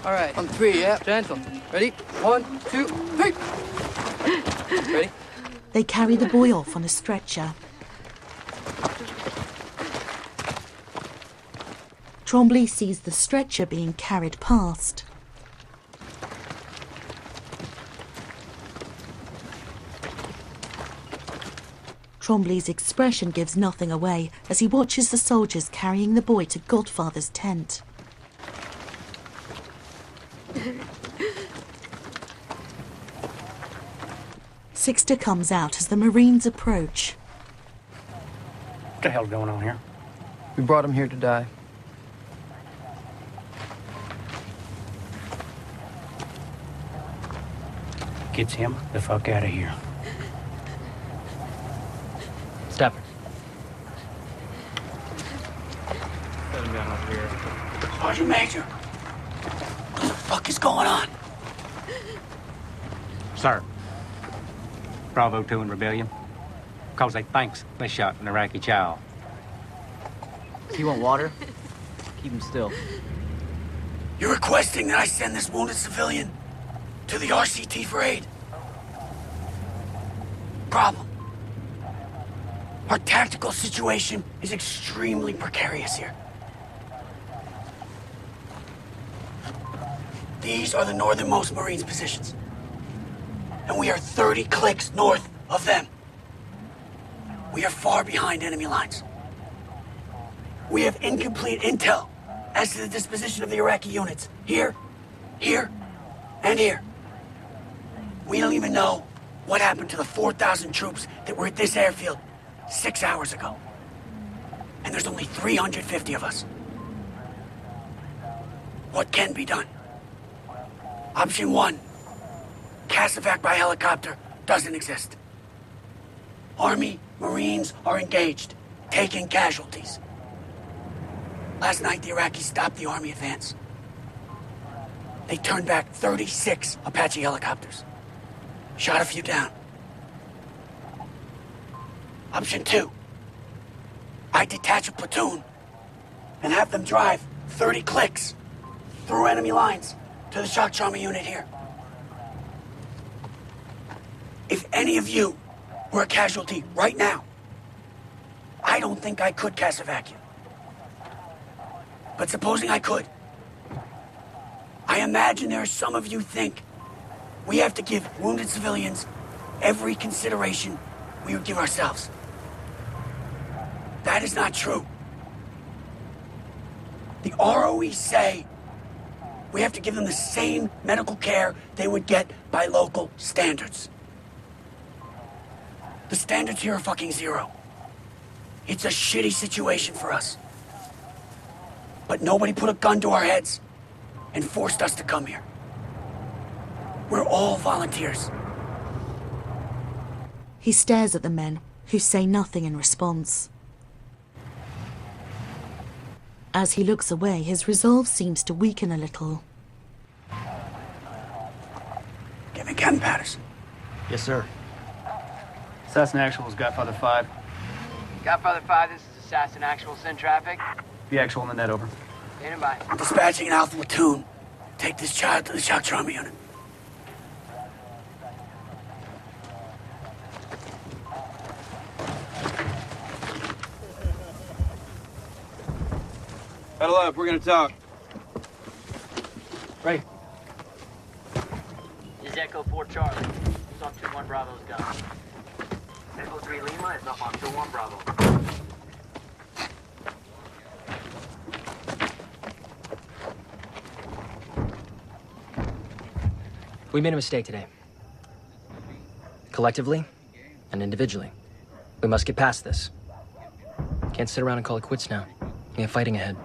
All right, on 3, yeah, gentle. Ready? 1, 2, 3. Ready? They carry the boy off on a stretcher. Trombley sees the stretcher being carried past. Trombley's expression gives nothing away as he watches the soldiers carrying the boy to Godfather's tent. Sixter comes out as the Marines approach. What the hell's going on here? We brought him here to die. Gets him the fuck out of here. Step. Set him down over here. Sergeant Major, what the fuck is going on? Sir. Bravo 2 in rebellion. Because they thinks they shot an Iraqi child. Do you want water? Keep him still. You're requesting that I send this wounded civilian to the RCT for aid. Problem. Our tactical situation is extremely precarious here. These are the northernmost Marines' positions. And we are 30 clicks north of them. We are far behind enemy lines. We have incomplete intel as to the disposition of the Iraqi units. Here, here, and here. We don't even know what happened to the 4,000 troops that were at this airfield 6 hours ago. And there's only 350 of us. What can be done? Option 1, Casevac by helicopter doesn't exist. Army, Marines are engaged, taking casualties. Last night, the Iraqis stopped the Army advance. They turned back 36 Apache helicopters. Shot a few down. Option 2, I detach a platoon and have them drive 30 clicks through enemy lines to the shock trauma unit here. If any of you were a casualty right now, I don't think I could Casevac you. But supposing I could, I imagine there are some of you think we have to give wounded civilians every consideration we would give ourselves. That is not true. The ROE say we have to give them the same medical care they would get by local standards. The standards here are fucking zero. It's a shitty situation for us. But nobody put a gun to our heads and forced us to come here. We're all volunteers. He stares at the men, who say nothing in response. As he looks away, his resolve seems to weaken a little. Give me Captain Patterson. Yes, sir. Assassin Actual is Godfather 5. Godfather 5, this is Assassin Actual. Send traffic. Be actual in the net, over. Standing by. I'm dispatching an Alpha platoon. Take this child to the shock trauma unit. Huddle up, we're gonna talk. Right. This is Echo 4 Charlie. Who's on 2-1 Bravo's gun? Echo 3 Lima is up on 2-1 Bravo. We made a mistake today. Collectively and individually. We must get past this. Can't sit around and call it quits now. We have fighting ahead.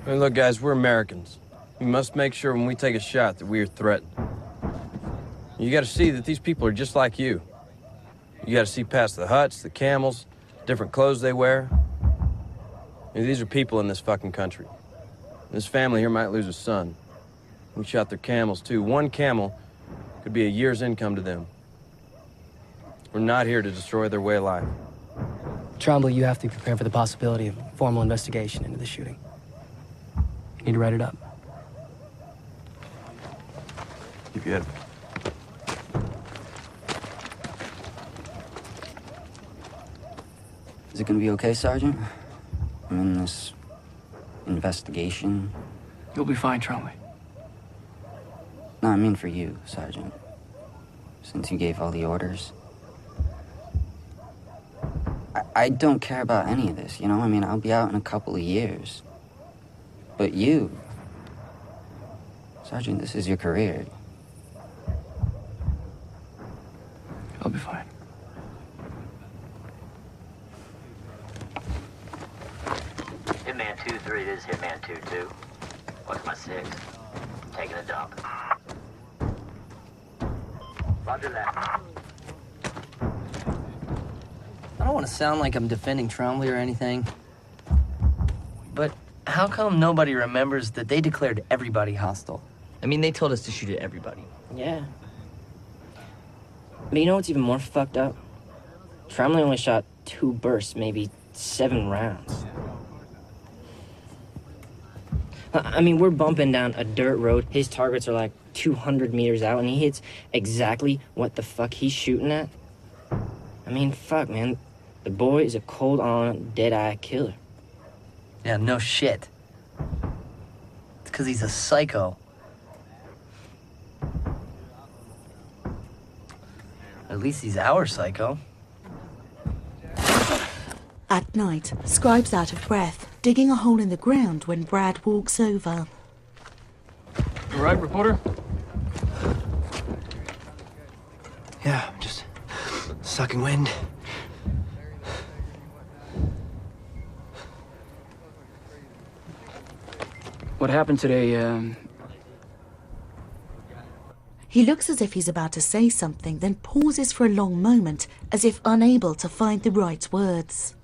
Hey, look, guys, we're Americans. We must make sure when we take a shot that we are threatened. You gotta see that these people are just like you. You gotta see past the huts, the camels, different clothes they wear. I mean, these are people in this fucking country. This family here might lose a son. We shot their camels, too. One camel could be a year's income to them. We're not here to destroy their way of life. Trombley, you have to be prepared for the possibility of formal investigation into the shooting. You need to write it up. Keep your head. Is it gonna be okay, Sergeant? I'm in this investigation. You'll be fine, Charlie. No, I mean for you, Sergeant. Since you gave all the orders. I don't care about any of this, you know? I mean, I'll be out in a couple of years. But you... Sergeant, this is your career. I'll be fine. Hitman 2-3, this is Hitman 2-2. What's my 6? Taking a dump. Roger that. I don't want to sound like I'm defending Trombley or anything, but how come nobody remembers that they declared everybody hostile? I mean, they told us to shoot at everybody. Yeah. But you know what's even more fucked up? Trombley only shot 2 bursts, maybe 7 rounds. I mean, we're bumping down a dirt road. His targets are like 200 meters out, and he hits exactly what the fuck he's shooting at. I mean, fuck, man. The boy is a cold-on, dead-eye killer. Yeah, no shit. It's because he's a psycho. At least he's our psycho. At night, Scribe's out of breath, digging a hole in the ground when Brad walks over. You all right, reporter? Yeah, I'm just sucking wind. What happened today, He looks as if he's about to say something, then pauses for a long moment, as if unable to find the right words.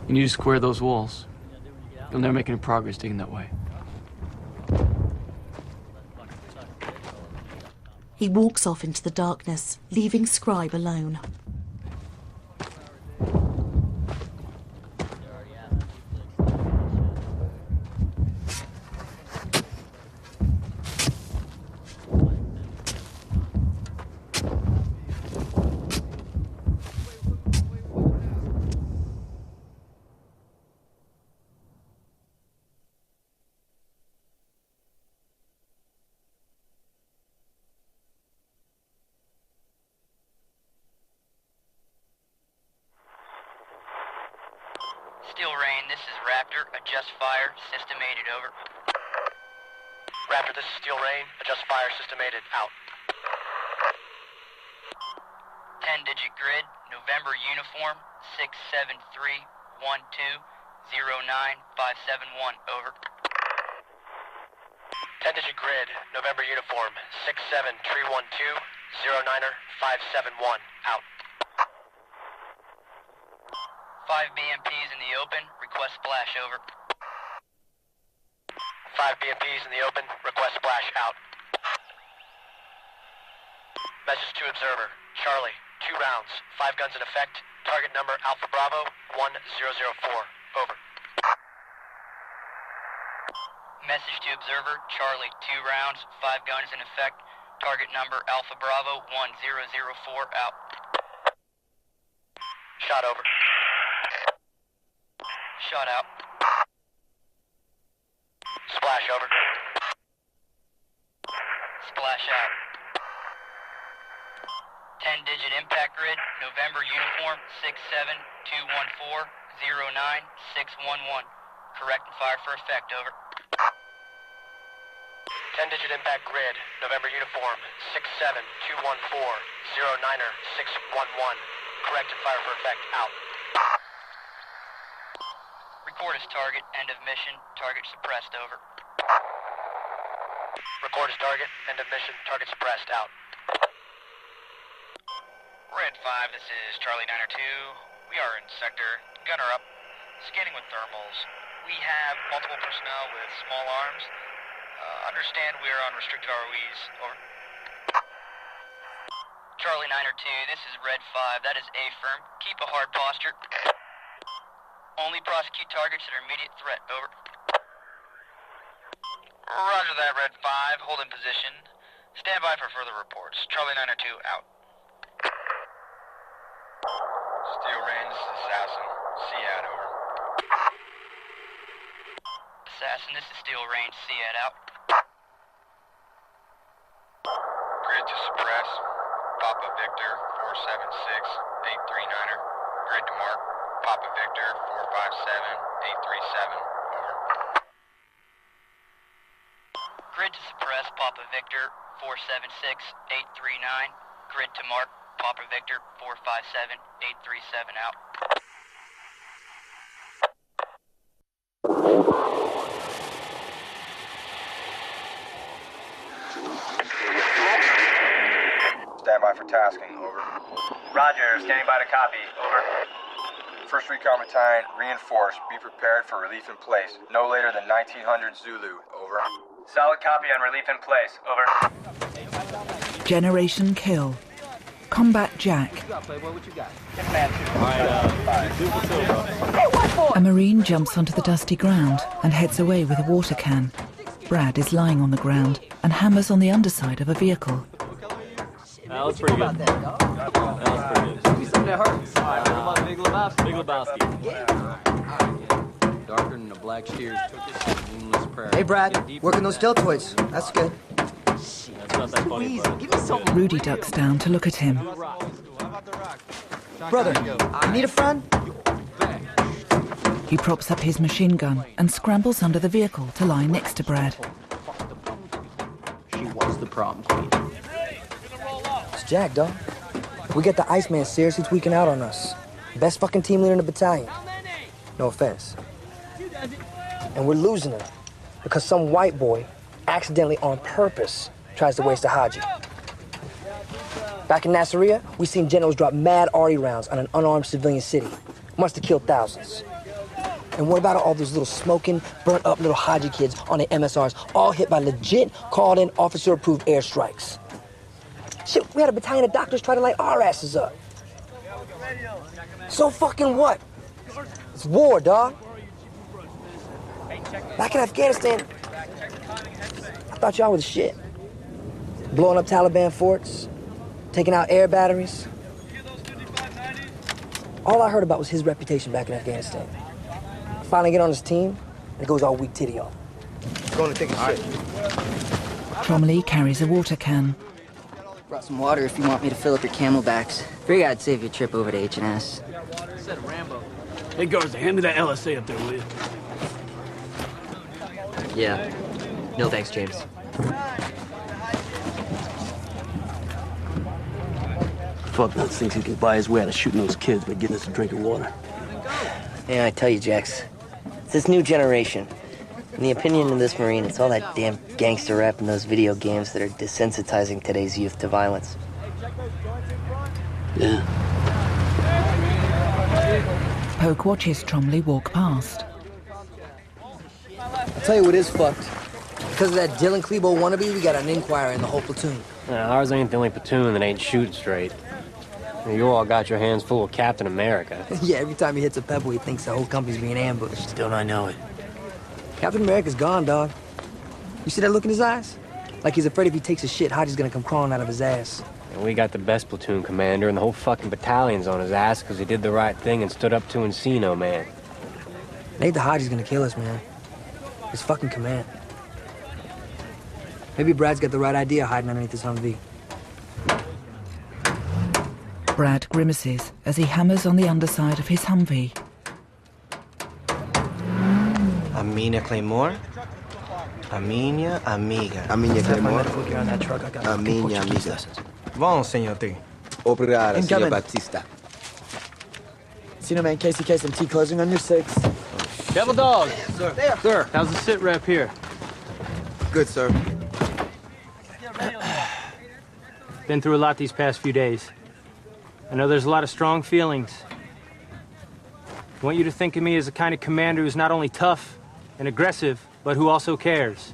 You need to square those walls. You'll never make any progress digging that way. He walks off into the darkness, leaving Scribe alone. Steel Rain, this is Raptor. Adjust fire. System aided, over. Raptor, this is Steel Rain. Adjust fire. System aided. Out. 10-digit grid. November uniform. 673-12-09571. Over. 10-digit grid. November uniform. 67312-09er-571. Out. 5 BMPs in the open. Request splash, over. 5 BMPs in the open. Request splash. Out. Message to observer. Charlie, 2 rounds. 5 guns in effect. Target number Alpha Bravo 1004. Over. Message to observer. Charlie, 2 rounds. 5 guns in effect. Target number Alpha Bravo 1004. Out. Shot over. Shot out. Splash over. Splash out. 10-digit impact grid. November uniform. 67214-09611. Correct and fire for effect, over. 10-digit impact grid. November uniform. 67214-09er-611. Correct and fire for effect. Out. Record as target. End of mission. Target suppressed, over. Record as target. End of mission. Target suppressed. Out. Red 5, this is Charlie 902. We are in sector. Gunner up. Scanning with thermals. We have multiple personnel with small arms. Understand we are on restricted ROEs. Over. Charlie 902, this is Red 5. That is A firm. Keep a hard posture. Only prosecute targets that are immediate threat. Over. Roger that, Red 5. Hold in position. Stand by for further reports. Charlie 902 out. Steel Range, this is Assassin. Seat over. Assassin, this is Steel Range. Seat out. Grid to suppress. Papa Victor 476-839er. Grid to mark. Papa Victor 457-837. Over. Grid to suppress. Papa Victor 476-839. Grid to mark. Papa Victor 457-837 out. Stand by for tasking, over. Roger, standing by to copy, over. First recon battalion, reinforced. Be prepared for relief in place. No later than 1900 Zulu, over. Solid copy on relief in place, over. Generation Kill. Combat Jack. A Marine jumps onto the dusty ground and heads away with a water can. Brad is lying on the ground and hammers on the underside of a vehicle. That was pretty good. That was pretty good. Give me something that hurts. Big Lebowski. Big Lebowski. Darker than the black steers took us to moonless prairie. Hey, Brad, working those deltoids. That's good. That's not that funny, but... Give me something. Rudy ducks down to look at him. Brother, you need a friend? He props up his machine gun and scrambles under the vehicle to lie next to Brad. She was the prom queen. It's Jack, dog. We got the Iceman seriously tweaking out on us. Best fucking team leader in the battalion. No offense. And we're losing him because some white boy, accidentally on purpose, tries to waste a Haji. Back in Nasiriyah, we seen generals drop mad arty rounds on an unarmed civilian city. Must have killed thousands. And what about all those little smoking, burnt up little Haji kids on the MSRs, all hit by legit, called-in, officer-approved airstrikes? Shit, we had a battalion of doctors try to light our asses up. So fucking what? It's war, dog. Back in Afghanistan, I thought y'all were the shit. Blowing up Taliban forts, taking out air batteries. All I heard about was his reputation back in Afghanistan. Finally get on his team, and it goes all weak titty on. Going to take a shit. Tromley carries a water can. Brought some water if you want me to fill up your camelbacks. Figure I'd save your trip over to H&S. Hey, guards, hand me that LSA up there, will you? Yeah. No thanks, James. Faulkner thinks he can buy his way out of shooting those kids by getting us a drink of water. Yeah, I tell you, Jax. It's this new generation. In the opinion of this Marine, it's all that damn gangster rap and those video games that are desensitizing today's youth to violence. Yeah. Poke watches Tromley walk past. I'll tell you what is fucked. Because of that Dylan Klebo wannabe, we got an inquiry in the whole platoon. Ours ain't the only platoon that ain't shooting straight. You all got your hands full of Captain America. Yeah, every time he hits a pebble, he thinks the whole company's being ambushed. Don't I know it? Captain America's gone, dog. You see that look in his eyes? Like he's afraid if he takes a shit, Haji's gonna come crawling out of his ass. And we got the best platoon commander, and the whole fucking battalion's on his ass because he did the right thing and stood up to Encino, man. Nate the Haji's gonna kill us, man. His fucking command. Maybe Brad's got the right idea hiding underneath his Humvee. Brad grimaces as he hammers on the underside of his Humvee. Amina Claymore? Aminha Amiga. Aminha Claymore? Aminha Amiga. Bom, senhor T. Obrigado, senhor Batista. Senior man, KCMT closing on your 6. Devil Dog. Sir. There. Sir, how's the sit rep here? Good, sir. Been through a lot these past few days. I know there's a lot of strong feelings. I want you to think of me as the kind of commander who's not only tough and aggressive, but who also cares.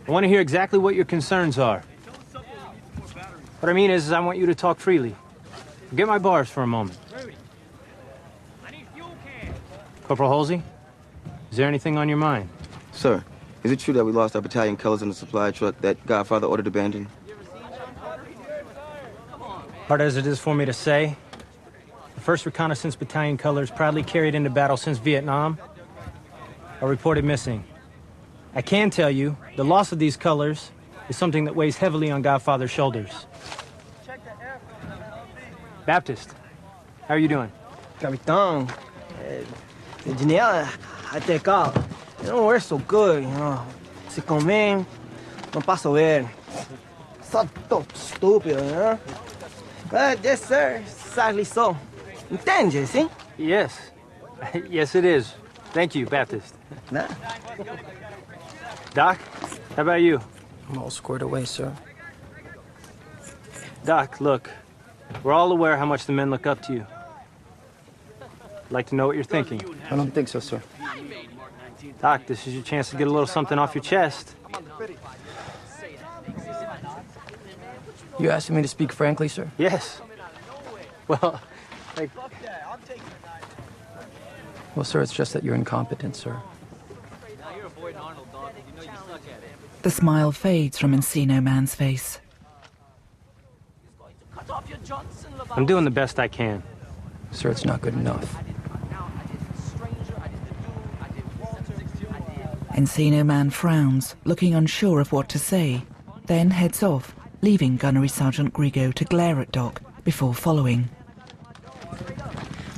I want to hear exactly what your concerns are. What I mean is I want you to talk freely. Forget my bars for a moment. Corporal Halsey, is there anything on your mind? Sir, is it true that we lost our battalion colors in the supply truck that Godfather ordered abandoned? Hard as it is for me to say, the 1st Reconnaissance Battalion colors, proudly carried into battle since Vietnam, are reported missing. I can tell you, the loss of these colors is something that weighs heavily on Godfather's shoulders. Baptist, how are you doing? Capitán, the genial, I take out. They don't wear so good, you know. Se comen, no paso ver. So stupid, you know? But yes, sir, sadly so. Entende, see? Yes. Yes, it is. Thank you, Baptist. Nah. Doc, how about you? I'm all squared away, sir. Doc, look, we're all aware how much the men look up to you. I'd like to know what you're thinking. I don't think so, sir. Doc, this is your chance to get a little something off your chest. You asking me to speak frankly, sir? Yes. Well, like... Well, sir, it's just that you're incompetent, sir. The smile fades from Encino Man's face. I'm doing the best I can. Sir, it's not good enough. Encino Man frowns, looking unsure of what to say, then heads off, leaving Gunnery Sergeant Grigo to glare at Doc before following.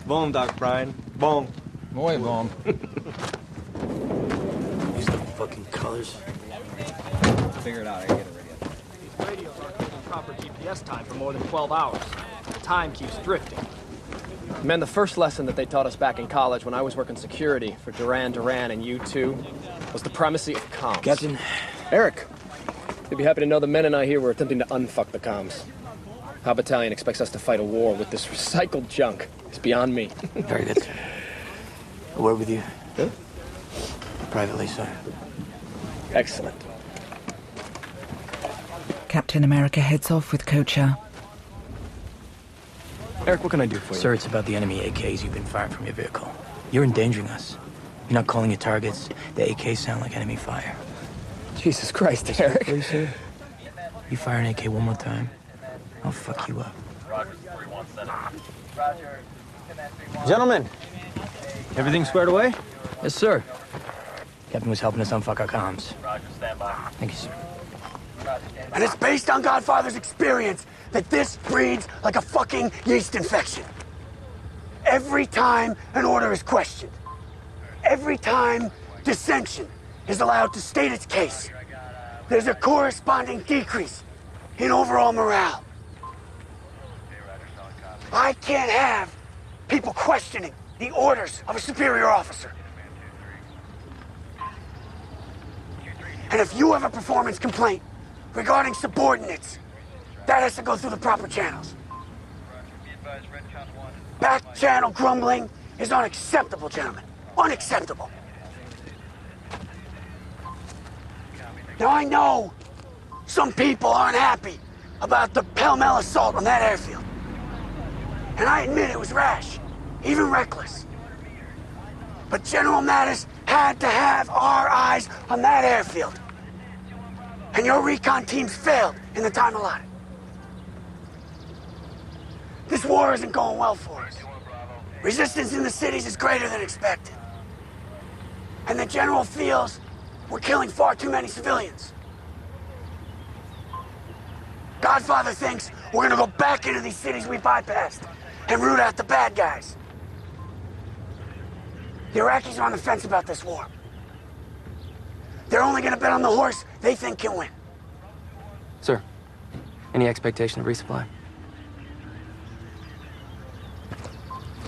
Bon, Doc Brian. Bon. Muy bon. These the fucking colors. Figure it out, I get it ready. These radios aren't keeping proper GPS time for more than 12 hours. The time keeps drifting. Man, the first lesson that they taught us back in college when I was working security for Duran Duran and U2 was the primacy of comms. Captain. Eric, you'd be happy to know the men and I here were attempting to unfuck the comms. Our battalion expects us to fight a war with this recycled junk. It's beyond me. Very good, sir. A word with you. Huh? Privately, sir. Excellent. Captain America heads off with Kocha. Eric, what can I do for you? Sir, it's about the enemy AKs you've been firing from your vehicle. You're endangering us. You're not calling your targets. The AKs sound like enemy fire. Jesus Christ, Eric. Please, sir. You fire an AK one more time, I'll fuck you up. Gentlemen, everything squared away? Yes, sir. Captain was helping us unfuck our comms. Thank you, sir. And it's based on Godfather's experience that this breeds like a fucking yeast infection. Every time an order is questioned, every time dissension is allowed to state its case, there's a corresponding decrease in overall morale. I can't have people questioning the orders of a superior officer. And if you have a performance complaint regarding subordinates, that has to go through the proper channels. Back channel grumbling is unacceptable, gentlemen. Unacceptable. Now I know some people aren't happy about the pell-mell assault on that airfield. And I admit it was rash, even reckless. But General Mattis had to have our eyes on that airfield. And your recon teams failed in the time allotted. This war isn't going well for us. Resistance in the cities is greater than expected. And the General feels we're killing far too many civilians. Godfather thinks we're gonna go back into these cities we bypassed and root out the bad guys. The Iraqis are on the fence about this war. They're only gonna bet on the horse they think can win. Sir, any expectation of resupply?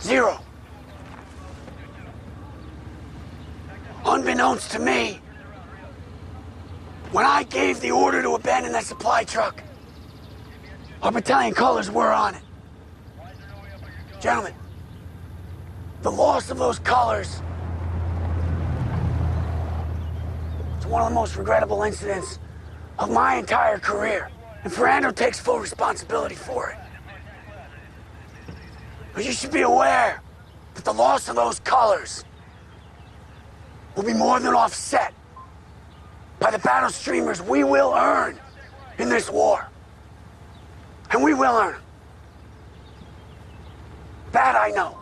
0. Unbeknownst to me, when I gave the order to abandon that supply truck, our battalion colors were on it. Gentlemen, the loss of those colors is one of the most regrettable incidents of my entire career, and Ferrando takes full responsibility for it. But you should be aware that the loss of those colors will be more than offset by the battle streamers we will earn in this war. And we will earn 'em. That I know.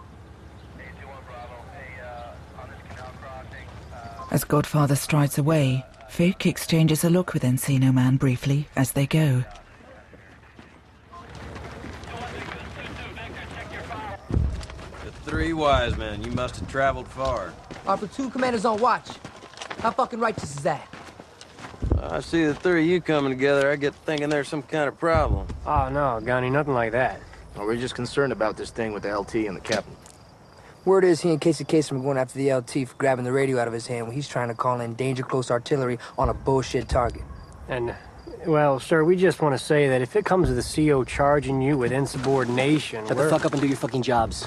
As Godfather strides away, Vic exchanges a look with Encino Man briefly as they go. The three wise men, you must have traveled far. Our platoon commander's on watch. How fucking righteous is that? I see the three of you coming together, I get thinking there's some kind of problem. Oh, no, Gunny, nothing like that. We're just concerned about this thing with the LT and the captain. Word is he and Casey Kasem are going after the LT for grabbing the radio out of his hand when he's trying to call in danger close artillery on a bullshit target. And, well, sir, we just want to say that if it comes to the CO charging you with insubordination, Shut the fuck up and do your fucking jobs.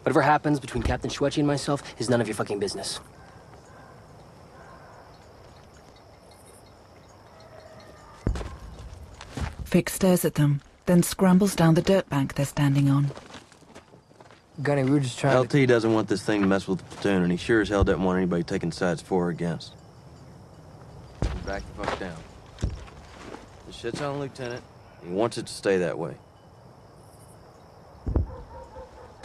Whatever happens between Captain Schwetchy and myself is none of your fucking business. Vic stares at them, then scrambles down the dirt bank they're standing on. Gunny, we were just trying LT doesn't want this thing to mess with the platoon, and he sure as hell doesn't want anybody taking sides for or against. Back the fuck down. The shit's on Lieutenant. He wants it to stay that way.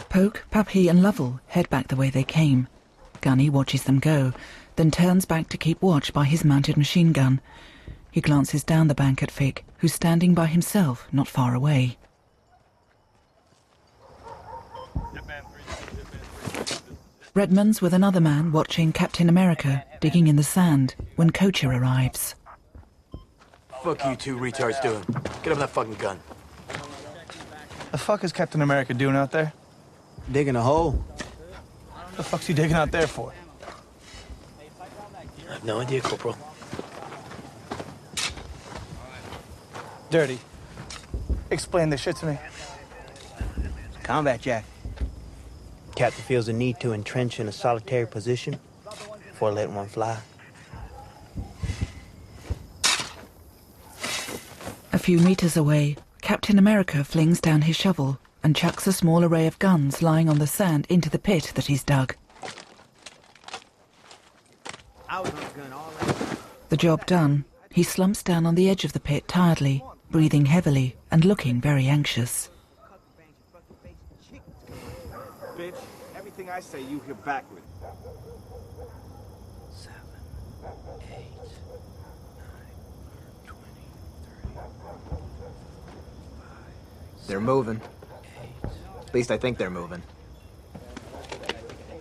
Poke, Pappy and Lovell head back the way they came. Gunny watches them go, then turns back to keep watch by his mounted machine gun. He glances down the bank at Vic, who's standing by himself not far away. Redmond's with another man watching Captain America digging in the sand when Kocher arrives. Fuck you two retards doing. Get up that fucking gun. The fuck is Captain America doing out there? Digging a hole. The fuck's he digging out there for? I have no idea, Corporal. Dirty. Explain this shit to me. Combat jack. Captain feels the need to entrench in a solitary position before letting one fly. A few meters away, Captain America flings down his shovel and chucks a small array of guns lying on the sand into the pit that he's dug. The job done, he slumps down on the edge of the pit tiredly, breathing heavily and looking very anxious. Bitch, everything I say you hear backwards. 7, 8, 9, 20, 30. They're moving. At least I think they're moving.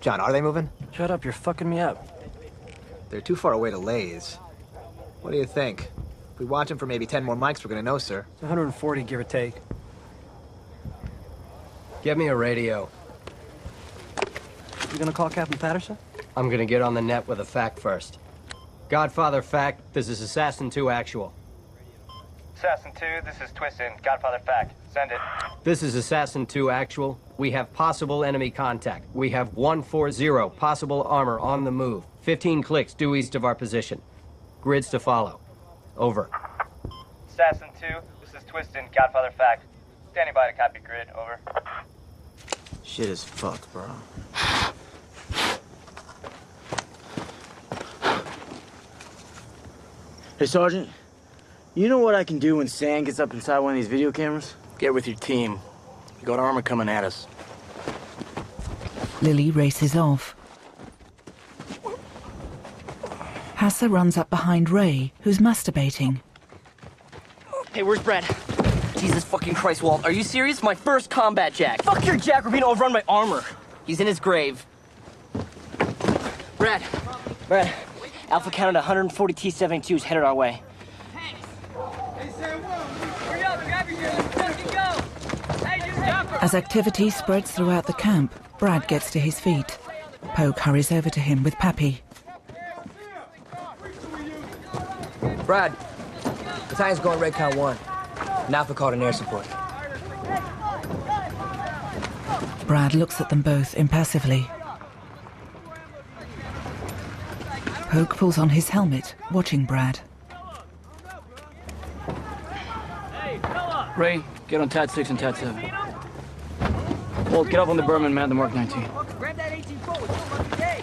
John, are they moving? Shut up, you're fucking me up. They're too far away to laze. What do you think? If we watch them for maybe 10 more mics, we're gonna know, sir. It's 140, give or take. Get me a radio. You gonna call Captain Patterson? I'm gonna get on the net with a fact first. Godfather fact, this is Assassin 2 actual. Assassin 2, this is Twistin. Godfather fact. Send it. This is Assassin 2 actual. We have possible enemy contact. We have 140 possible armor on the move. 15 clicks due east of our position. Grids to follow. Over. Assassin 2, this is Twistin. Godfather fact. Standing by to copy grid. Over. Shit is fucked, bro. Hey, Sergeant. You know what I can do when sand gets up inside one of these video cameras? Get with your team. You got armor coming at us. Lily races off. Hassa runs up behind Ray, who's masturbating. Hey, where's Brad? Jesus fucking Christ, Walt. Are you serious? My first combat jack. Fuck your jack, we're being overrun by armor. He's in his grave. Brad. Alpha counted 140 T-72s headed our way. As activity spreads throughout the camp, Brad gets to his feet. Poke hurries over to him with Pappy. Brad, battalion's going Red Count 1. Alpha called in air support. Brad looks at them both impassively. Poke pulls on his helmet, watching Brad. Ray, get on TAT 6 and TAT 7. Walt, get up on the Berman, man, the Mark 19. Grab that 18 forward. Hey,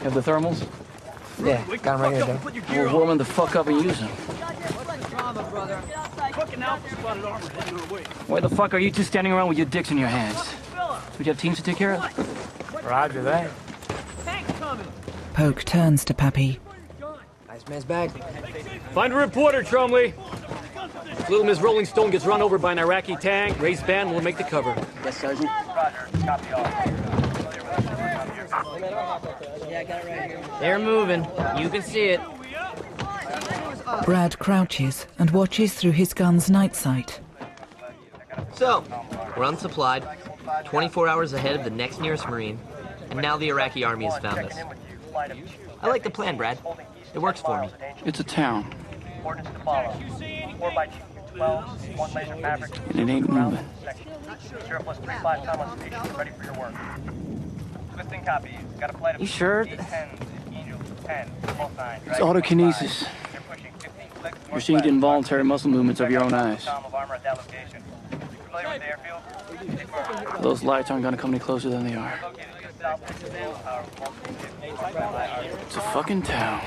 Have the thermals? Yeah, got them right here, Dad. We'll warm them the fuck up and use them. Why the fuck are you two standing around with your dicks in your hands? Would you have teams to take care of? Roger that. Poke turns to Pappy. Nice man's bag. Find a reporter, Tromley. Little Miss Rolling Stone gets run over by an Iraqi tank. Ray's band will make the cover. Yes, Sergeant. They're moving. You can see it. Brad crouches and watches through his gun's night sight. So, we're unsupplied, 24 hours ahead of the next nearest Marine, and now the Iraqi army has found us. I like the plan, Brad. It works for me. It's a town. And it ain't moving. You sure? It's autokinesis. You're seeing the involuntary muscle movements of your own eyes. Those lights aren't gonna come any closer than they are. It's a fucking town.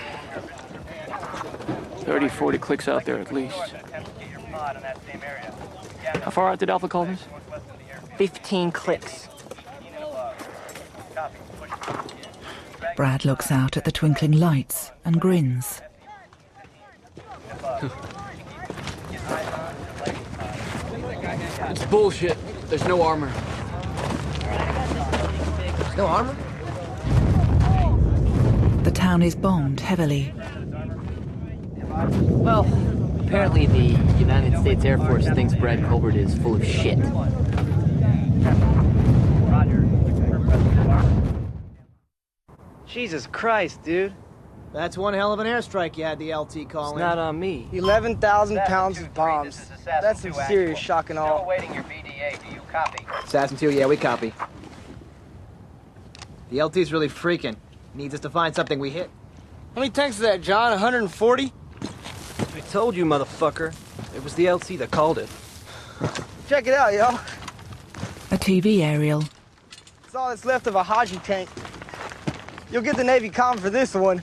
30, 40 clicks out there at least. How far out did Alpha call this? 15 clicks. Brad looks out at the twinkling lights and grins. It's bullshit. There's no armor. There's no armor? The town is bombed heavily. Well, apparently the United States Air Force thinks Brad Colbert is full of shit. Jesus Christ, dude. That's one hell of an airstrike you had the LT calling. It's not on me. 11,000 pounds of bombs. That's some serious shock and awe. Awaiting your BDA. Do you copy? Assassin 2, yeah, we copy. The LT's really freaking. Needs us to find something we hit. How many tanks is that, John? 140? I told you, motherfucker. It was the LT that called it. Check it out, y'all. A TV aerial. It's all that's left of a Haji tank. You'll get the Navy comm for this one.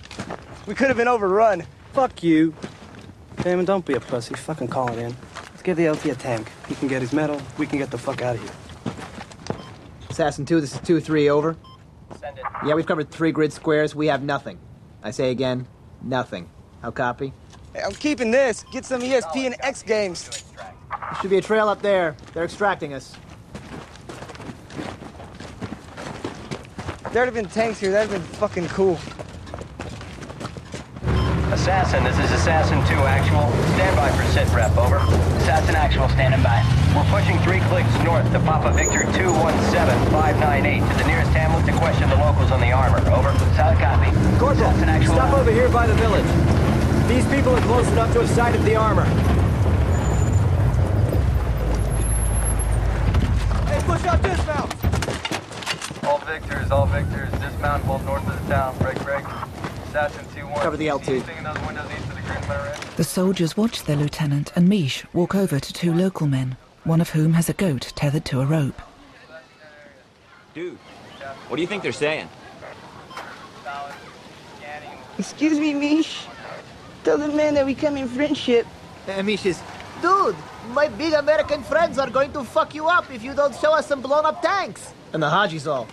We could have been overrun. Fuck you. Damon, don't be a pussy. Fucking call it in. Let's give the LT a tank. He can get his medal. We can get the fuck out of here. Assassin 2, this is 2-3, over. Send it. Yeah, we've covered 3 grid squares. We have nothing. I say again, nothing. How copy? Hey, I'm keeping this. Get some ESP and X games. There should be a trail up there. They're extracting us. If there'd have been tanks here, that'd have been fucking cool. Assassin, this is Assassin 2 actual. Stand by for sit rep, over. Assassin actual, standing by. We're pushing 3 clicks north to Papa Victor 217598 to the nearest hamlet to question the locals on the armor, over. Solid copy. Corporal, stop over here by the village. These people are close enough to have sighted the armor. Hey, push out dismount! All victors, dismount, hold north of the town. Break. Assassin 2-1. Cover the LT. Anything in those windows east of the green red? The soldiers watch their lieutenant and Mish walk over to 2 local men, one of whom has a goat tethered to a rope. Dude, what do you think they're saying? Excuse me, Mish. Tell the man that we come in friendship. Mish is, dude, my big American friends are going to fuck you up if you don't show us some blown up tanks. And the Haji's all,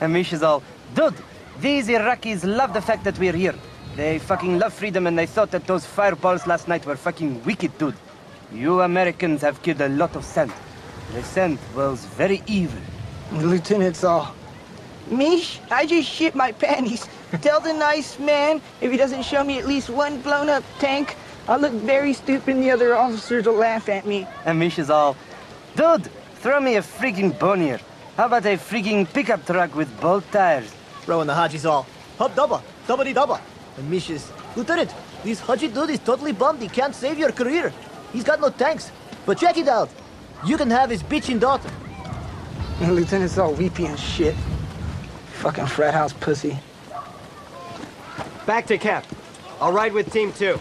And Mish is all, dude, these Iraqis love the fact that we're here. They fucking love freedom and they thought that those fireballs last night were fucking wicked, dude. You Americans have killed a lot of sand. The sand was very evil. Lieutenant's all, Mish, I just shit my panties. Tell the nice man if he doesn't show me at least one blown up tank, I'll look very stupid and the other officers will laugh at me. And Mish is all, dude, throw me a freaking bone here. How about a freaking pickup truck with bolt tires? Bro, and the Haji's all, hub dubba, dubbity dubba. And Mish is, Lieutenant, this Haji dude is totally bummed he can't save your career. He's got no tanks. But check it out. You can have his bitchin' daughter. And Lieutenant's all weepy and shit. Fucking frat house pussy. Back to camp. I'll ride with Team 2.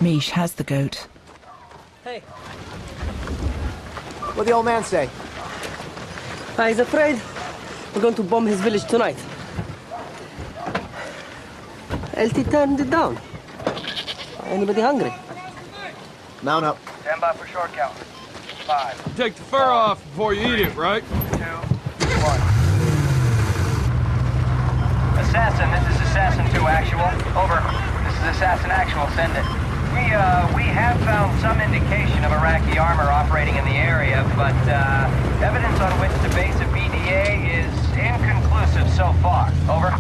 Mish has the goat. Hey. What'd the old man say? He's afraid. We're going to bomb his village tonight. LT turned it down. Anybody hungry? Mount up. Stand by for short count. 5. You take the fur off before you eat it, right? 2, 1. Assassin, this is Assassin 2 actual. Over. This is Assassin actual. Send it. We have found some indication of Iraqi armor operating in the area, but evidence on which the base of BDA is inconclusive so far. Over.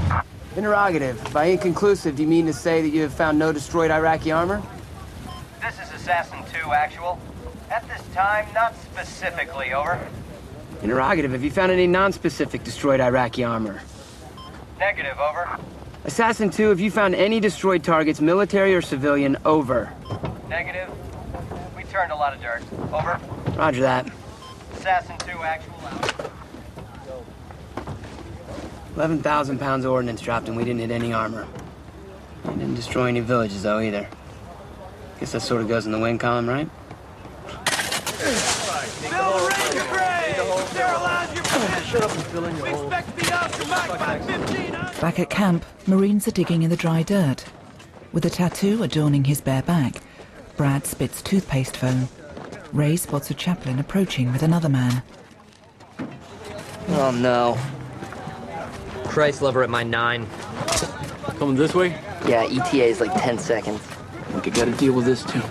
Interrogative. By inconclusive, do you mean to say that you have found no destroyed Iraqi armor? This is Assassin 2 actual. At this time, not specifically. Over. Interrogative. Have you found any non-specific destroyed Iraqi armor? Negative. Over. Assassin 2, have you found any destroyed targets, military or civilian? Over. Negative. We turned a lot of dirt. Over. Roger that. Assassin 2 actual out. 11,000 pounds of ordnance dropped and we didn't hit any armor. We didn't destroy any villages, though, either. Guess that sort of goes in the win column, right? Back at camp, Marines are digging in the dry dirt. With a tattoo adorning his bare back, Brad spits toothpaste foam. Ray spots a chaplain approaching with another man. Oh, no. Christ lover at my 9. Coming this way? Yeah, ETA is like 10 seconds. We gotta deal with this, too.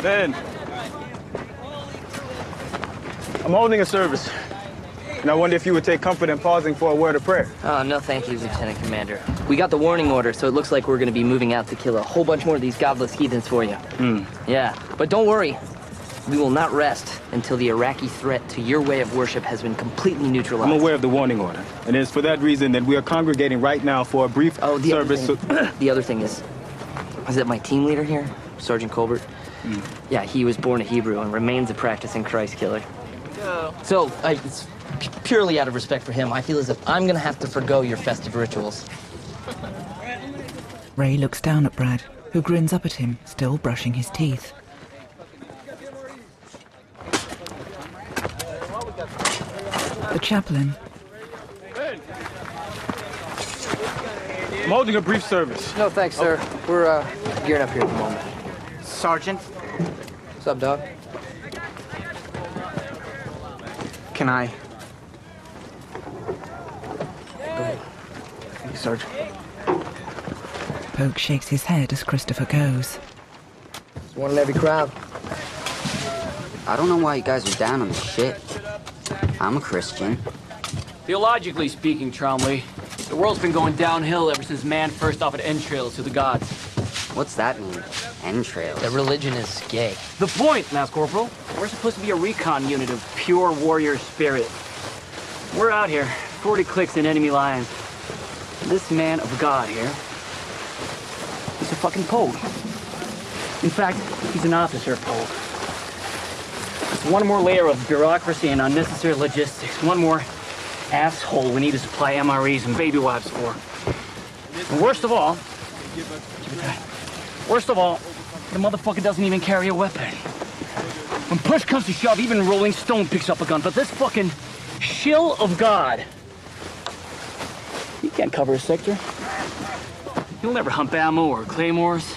Ben, I'm holding a service, and I wonder if you would take comfort in pausing for a word of prayer. Oh, no thank you, Lieutenant Commander. We got the warning order, so it looks like we're gonna be moving out to kill a whole bunch more of these godless heathens for you. Yeah, but don't worry. We will not rest until the Iraqi threat to your way of worship has been completely neutralized. I'm aware of the warning order, and it's for that reason that we are congregating right now for a brief service. The other thing is that my team leader here, Sergeant Colbert, yeah, he was born a Hebrew and remains a practicing Christ killer. So, it's purely out of respect for him, I feel as if I'm gonna have to forgo your festive rituals. Ray looks down at Brad, who grins up at him, still brushing his teeth. The chaplain. I'm holding a brief service. No, thanks, sir. We're gearing up here at the moment. Sergeant? What's up, dog? Can I? Go ahead. Thank you, Sergeant. Poke shakes his head as Christopher goes. There's one in every crowd. I don't know why you guys are down on this shit. I'm a Christian. Theologically speaking, Tromley, the world's been going downhill ever since man first offered entrails to the gods. What's that mean? Entrails? That religion is gay. The point, Lance Corporal. We're supposed to be a recon unit of pure warrior spirit. We're out here, 40 clicks in enemy lines. This man of God here, he's a fucking Pogue. In fact, he's an officer Pogue. It's one more layer of bureaucracy and unnecessary logistics. One more asshole we need to supply MREs and baby wipes for. And worst of all, the motherfucker doesn't even carry a weapon. When push comes to shove, even Rolling Stone picks up a gun. But this fucking shill of God, he can't cover a sector. He'll never hump ammo or claymores.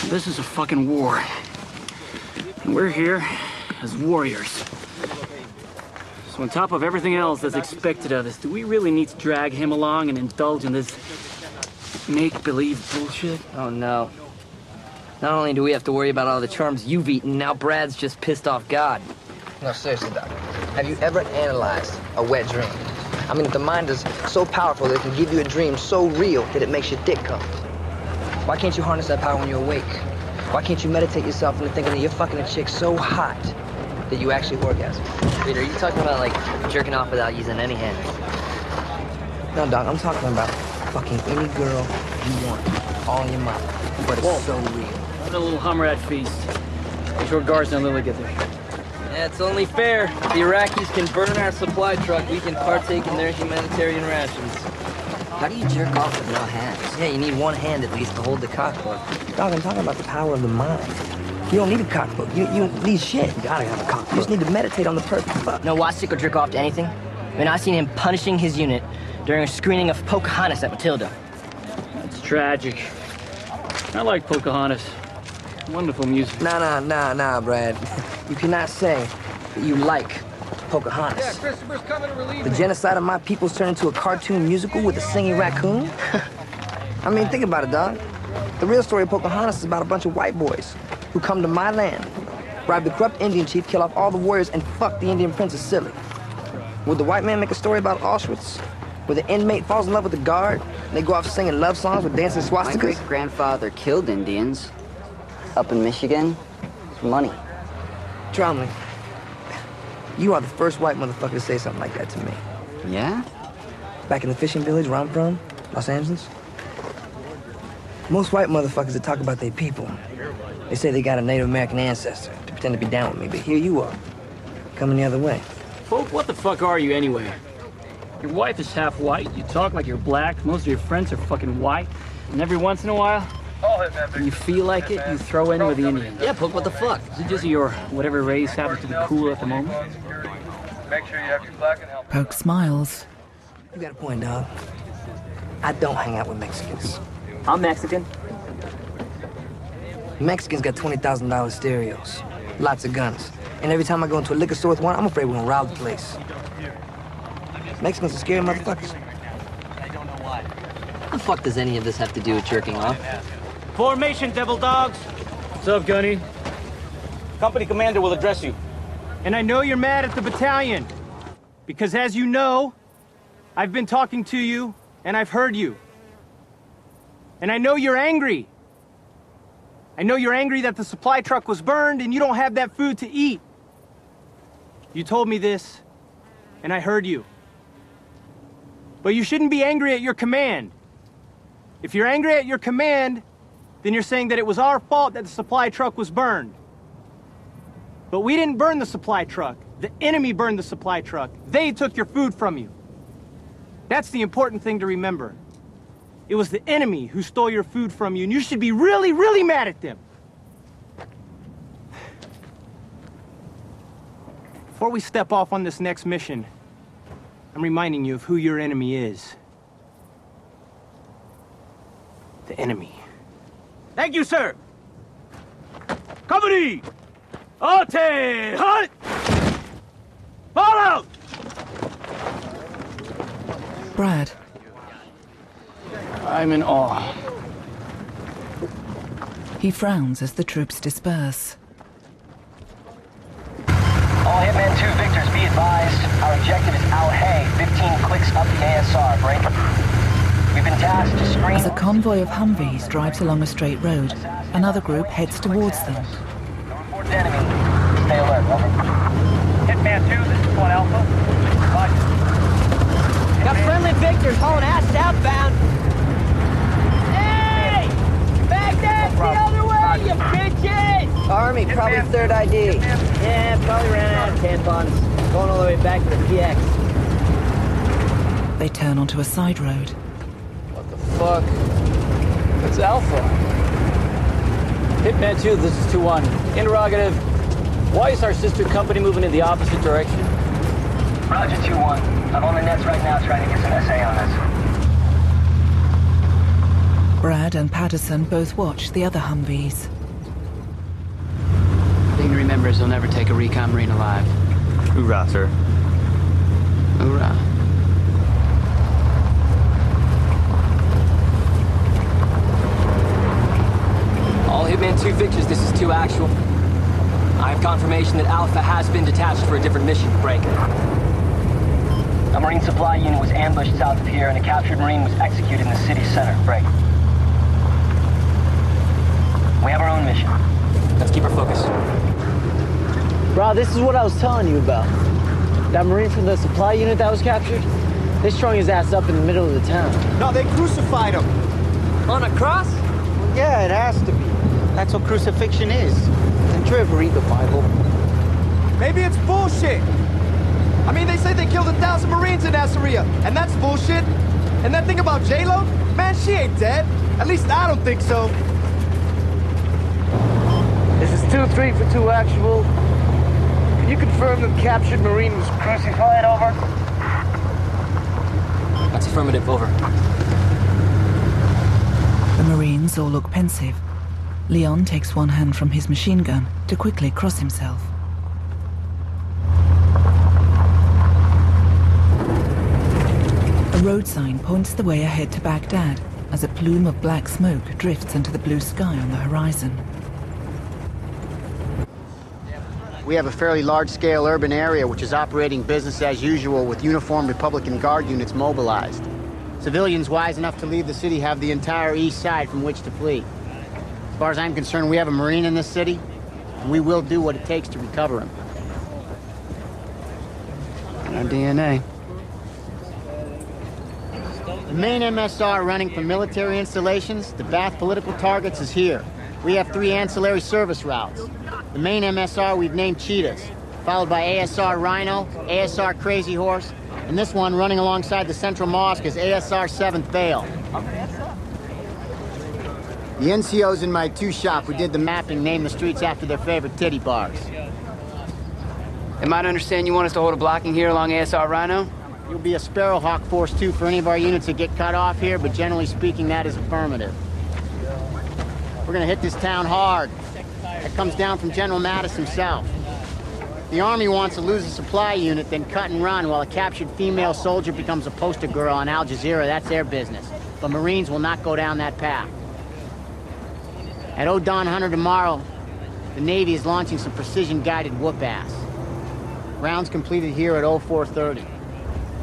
This is a fucking war. And we're here as warriors. So on top of everything else that's expected of us, do we really need to drag him along and indulge in this make-believe bullshit? Oh, no. Not only do we have to worry about all the charms you've eaten, now Brad's just pissed off God. No, seriously, Doc. Have you ever analyzed a wet dream? I mean, the mind is so powerful that it can give you a dream so real that it makes your dick come. Why can't you harness that power when you're awake? Why can't you meditate yourself into thinking that you're fucking a chick so hot that you actually orgasm? Wait, are you talking about, like, jerking off without using any hands? No, Doc, I'm talking about fucking any girl you want, all in your mind. But it's so real. What a little Hammerad feast. Make sure Garza and Lily get there. Yeah, it's only fair. If the Iraqis can burn our supply truck, we can partake in their humanitarian rations. How do you jerk off with no hands? Yeah, you need one hand at least to hold the cock hook. Dog, I'm talking about the power of the mind. You don't need a cockbook. You need shit. You gotta have a cockbook. You just need to meditate on the perfect fuck. No, Wassick will jerk off to anything. I mean, I seen him punishing his unit during a screening of Pocahontas at Matilda. It's tragic. I like Pocahontas. Wonderful music. Nah, Brad. You cannot say that you like Pocahontas. Yeah, Christopher's coming to relieve The me. genocide of my people's turned into a cartoon musical with a singing raccoon? I mean, think about it, dog. The real story of Pocahontas is about a bunch of white boys who come to my land, bribe the corrupt Indian chief, kill off all the warriors, and fuck the Indian princess silly. Would the white man make a story about Auschwitz, where the inmate falls in love with the guard, and they go off singing love songs with dancing swastikas? My great-grandfather killed Indians up in Michigan for money. Tromley, you are the first white motherfucker to say something like that to me. Yeah? Back in the fishing village where I'm from, Los Angeles, most white motherfuckers that talk about their people, they say they got a Native American ancestor to pretend to be down with me, but here you are, coming the other way. Folk, what the fuck are you anyway? Your wife is half white, you talk like you're black, most of your friends are fucking white, and every once in a while, when you feel like it, you throw in with the Indians. Yeah, Poke, what the fuck? Is it just your whatever race happens to be cool at the moment? Make sure you have your flag and helmet. Poke smiles. You got a point, dog. I don't hang out with Mexicans. I'm Mexican. Mexicans got $20,000 stereos, lots of guns. And every time I go into a liquor store with one, I'm afraid we're gonna rob the place. Mexicans are scary motherfuckers. What the fuck does any of this have to do with jerking off? Formation, devil dogs. What's up, Gunny? Company commander will address you. And I know you're mad at the battalion. Because as you know, I've been talking to you, and I've heard you. And I know you're angry. I know you're angry that the supply truck was burned and you don't have that food to eat. You told me this, and I heard you. But you shouldn't be angry at your command. If you're angry at your command, then you're saying that it was our fault that the supply truck was burned. But we didn't burn the supply truck. The enemy burned the supply truck. They took your food from you. That's the important thing to remember. It was the enemy who stole your food from you, and you should be really, really mad at them. Before we step off on this next mission, I'm reminding you of who your enemy is. The enemy. Thank you, sir. Company! Ate! Hunt! Fall out! Brad. I'm in awe. He frowns as the troops disperse. All Hitman 2 Victors, be advised. Our objective is Al Hay, 15 clicks up the ASR. Break. We've been tasked to screen... As a convoy of Humvees drives along a straight road, another group heads towards them. Reported enemy. Stay alert, over. Hitman 2, this is 1 Alpha. Got friendly Victors hauling ass southbound. Hey! Baghdad's the other way, you bitches! Army, probably third ID. Yeah, probably ran out of tampons. Going all the way back to the PX. They turn onto a side road. What the fuck? It's Alpha. Hitman 2, this is 2-1. Interrogative. Why is our sister company moving in the opposite direction? Roger, 2-1. I'm on the nets right now trying to get some SA on this. Brad and Patterson both watch the other Humvees. The thing to remember is they'll never take a recon Marine alive. Hoorah, sir. Hoorah. All Hitman 2 Victors, this is 2 Actual. I have confirmation that Alpha has been detached for a different mission. Break. A Marine supply unit was ambushed south of here, and a captured Marine was executed in the city center. Break. We have our own mission. Let's keep our focus. Bro, this is what I was telling you about. That Marine from the supply unit that was captured, they strung his ass up in the middle of the town. No, they crucified him. On a cross? Yeah, it has to be. That's what crucifixion is. And Trev, read the Bible. Maybe it's bullshit. I mean, they say they killed 1,000 Marines in Assyria, and that's bullshit. And that thing about J-Lo? Man, she ain't dead. At least I don't think so. This is 2-3 for 2 actual. Can you confirm the captured Marine was crucified, over? That's affirmative, over. The Marines all look pensive. Leon takes one hand from his machine gun to quickly cross himself. A road sign points the way ahead to Baghdad as a plume of black smoke drifts into the blue sky on the horizon. We have a fairly large-scale urban area which is operating business as usual with uniformed Republican Guard units mobilized. Civilians wise enough to leave the city have the entire east side from which to flee. As far as I'm concerned, we have a Marine in this city, and we will do what it takes to recover him. Our DNA. The main MSR running from military installations to Bath political targets is here. We have 3 ancillary service routes. The main MSR we've named Cheetahs, followed by ASR Rhino, ASR Crazy Horse, and this one running alongside the Central Mosque is ASR 7th Vale. The NCOs in my 2 shop who did the mapping named the streets after their favorite titty bars. Am I to understand you want us to hold a blocking here along ASR Rhino? You'll be a Sparrowhawk Force 2 for any of our units that get cut off here, but generally speaking, that is affirmative. We're gonna hit this town hard. That comes down from General Mattis himself. The Army wants to lose a supply unit, then cut and run while a captured female soldier becomes a poster girl on Al Jazeera. That's their business. But Marines will not go down that path. At O'Don Hunter tomorrow, the Navy is launching some precision-guided whoop-ass. Rounds completed here at 0430.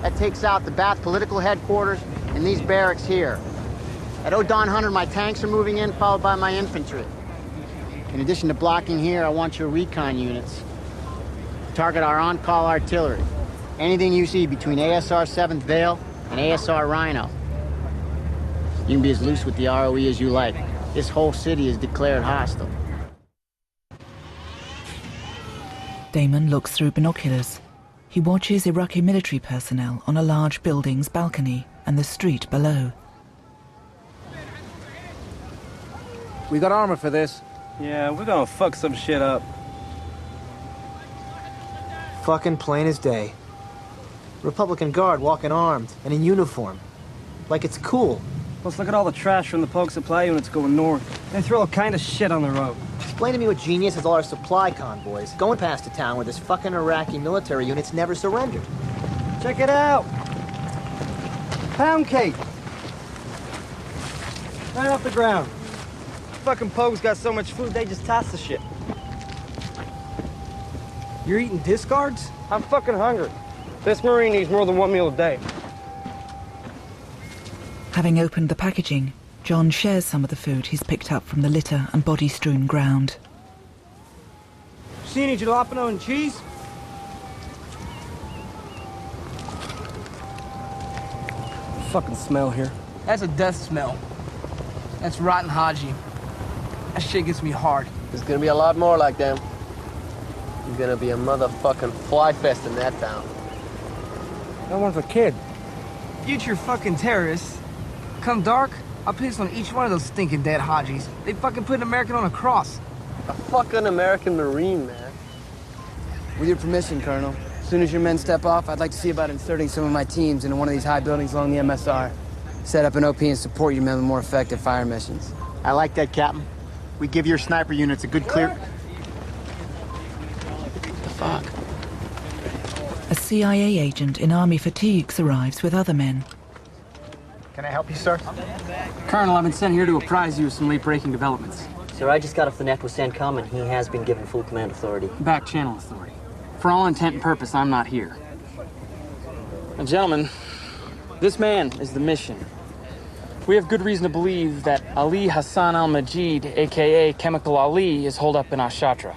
That takes out the Bath political headquarters and these barracks here. At O'Don Hunter, my tanks are moving in, followed by my infantry. In addition to blocking here, I want your recon units. Target our on-call artillery. Anything you see between ASR 7th Vale and ASR Rhino. You can be as loose with the ROE as you like. This whole city is declared hostile. Damon looks through binoculars. He watches Iraqi military personnel on a large building's balcony and the street below. We got armor for this. Yeah, we're gonna fuck some shit up. Fucking plain as day. Republican Guard walking armed and in uniform. Like it's cool. Plus, look at all the trash from the Polk supply units going north. They throw all kind of shit on the road. Explain to me what genius is all our supply convoys going past a town where this fucking Iraqi military unit's never surrendered. Check it out. Pound cake. Right off the ground. Fucking Pogue's got so much food, they just toss the shit. You're eating discards? I'm fucking hungry. This Marine needs more than 1 meal a day. Having opened the packaging, John shares some of the food he's picked up from the litter and body-strewn ground. See any jalapeno and cheese? Fucking smell here. That's a death smell. That's rotten haji. That shit gets me hard. There's gonna be a lot more like them. There's gonna be a motherfucking fly fest in that town. That one's a kid. Future fucking terrorists. Come dark, I'll piss on each one of those stinking dead hajis. They fucking put an American on a cross. A fucking American Marine, man. With your permission, Colonel, as soon as your men step off, I'd like to see about inserting some of my teams into one of these high buildings along the MSR. Set up an OP and support your men with more effective fire missions. I like that, Captain. We give your sniper units a good clear... The fuck? A CIA agent in Army fatigues arrives with other men. Can I help you, sir? Colonel, I've been sent here to apprise you of some late-breaking developments. Sir, I just got off the net with CENTCOM, and he has been given full command authority. Back channel authority. For all intent and purpose, I'm not here. Now, gentlemen, this man is the mission. We have good reason to believe that Ali Hassan al-Majid, a.k.a. Chemical Ali, is holed up in Ashatra.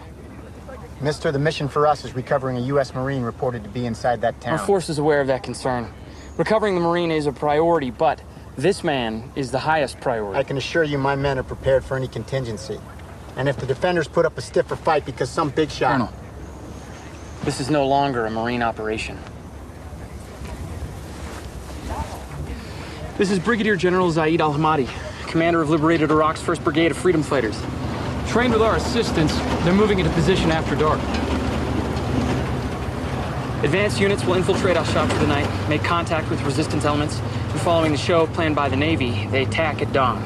Mister, the mission for us is recovering a U.S. Marine reported to be inside that town. Our force is aware of that concern. Recovering the Marine is a priority, but this man is the highest priority. I can assure you my men are prepared for any contingency. And if the defenders put up a stiffer fight because some big shot... Colonel, this is no longer a Marine operation. This is Brigadier General Zaid al-Hamadi, commander of liberated Iraq's 1st Brigade of Freedom Fighters. Trained with our assistance, they're moving into position after dark. Advanced units will infiltrate our shop for the night, make contact with resistance elements, and following the show planned by the Navy, they attack at dawn.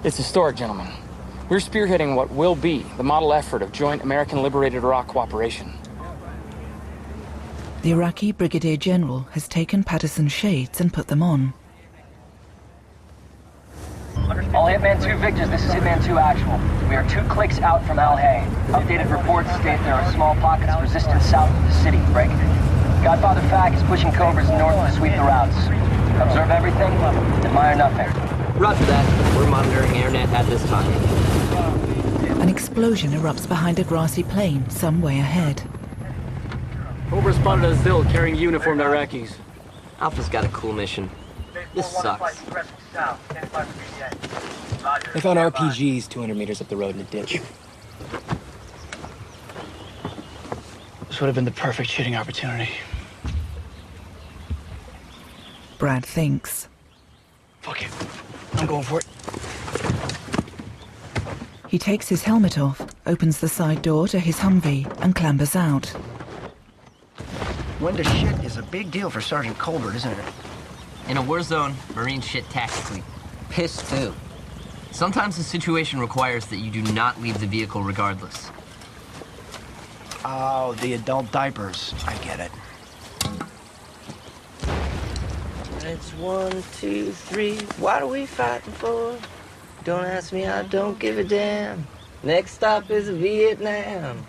It's historic, gentlemen. We're spearheading what will be the model effort of joint American Liberated Iraq cooperation. The Iraqi Brigadier General has taken Patterson's shades and put them on. All Hitman 2 Victors, this is Hitman 2 Actual. We are 2 clicks out from Al-Hay. Updated reports state there are small pockets of resistance south of the city. Break. Godfather Fag is pushing Cobras north to sweep the routes. Observe everything, admire nothing. Roger that. We're monitoring AirNet at this time. An explosion erupts behind a grassy plain some way ahead. Cobra spotted a Zil carrying uniformed Iraqis. Alpha's got a cool mission. This sucks. They found RPGs 200 meters up the road in a ditch. This would have been the perfect shooting opportunity. Brad thinks. Fuck it. I'm going for it. He takes his helmet off, opens the side door to his Humvee, and clambers out. When to shit is a big deal for Sergeant Colbert, isn't it? In a war zone, Marines shit tactically. Piss, too. Sometimes the situation requires that you do not leave the vehicle regardless. Oh, the adult diapers. I get it. It's 1, 2, 3. What are we fighting for? Don't ask me, I don't give a damn. Next stop is Vietnam.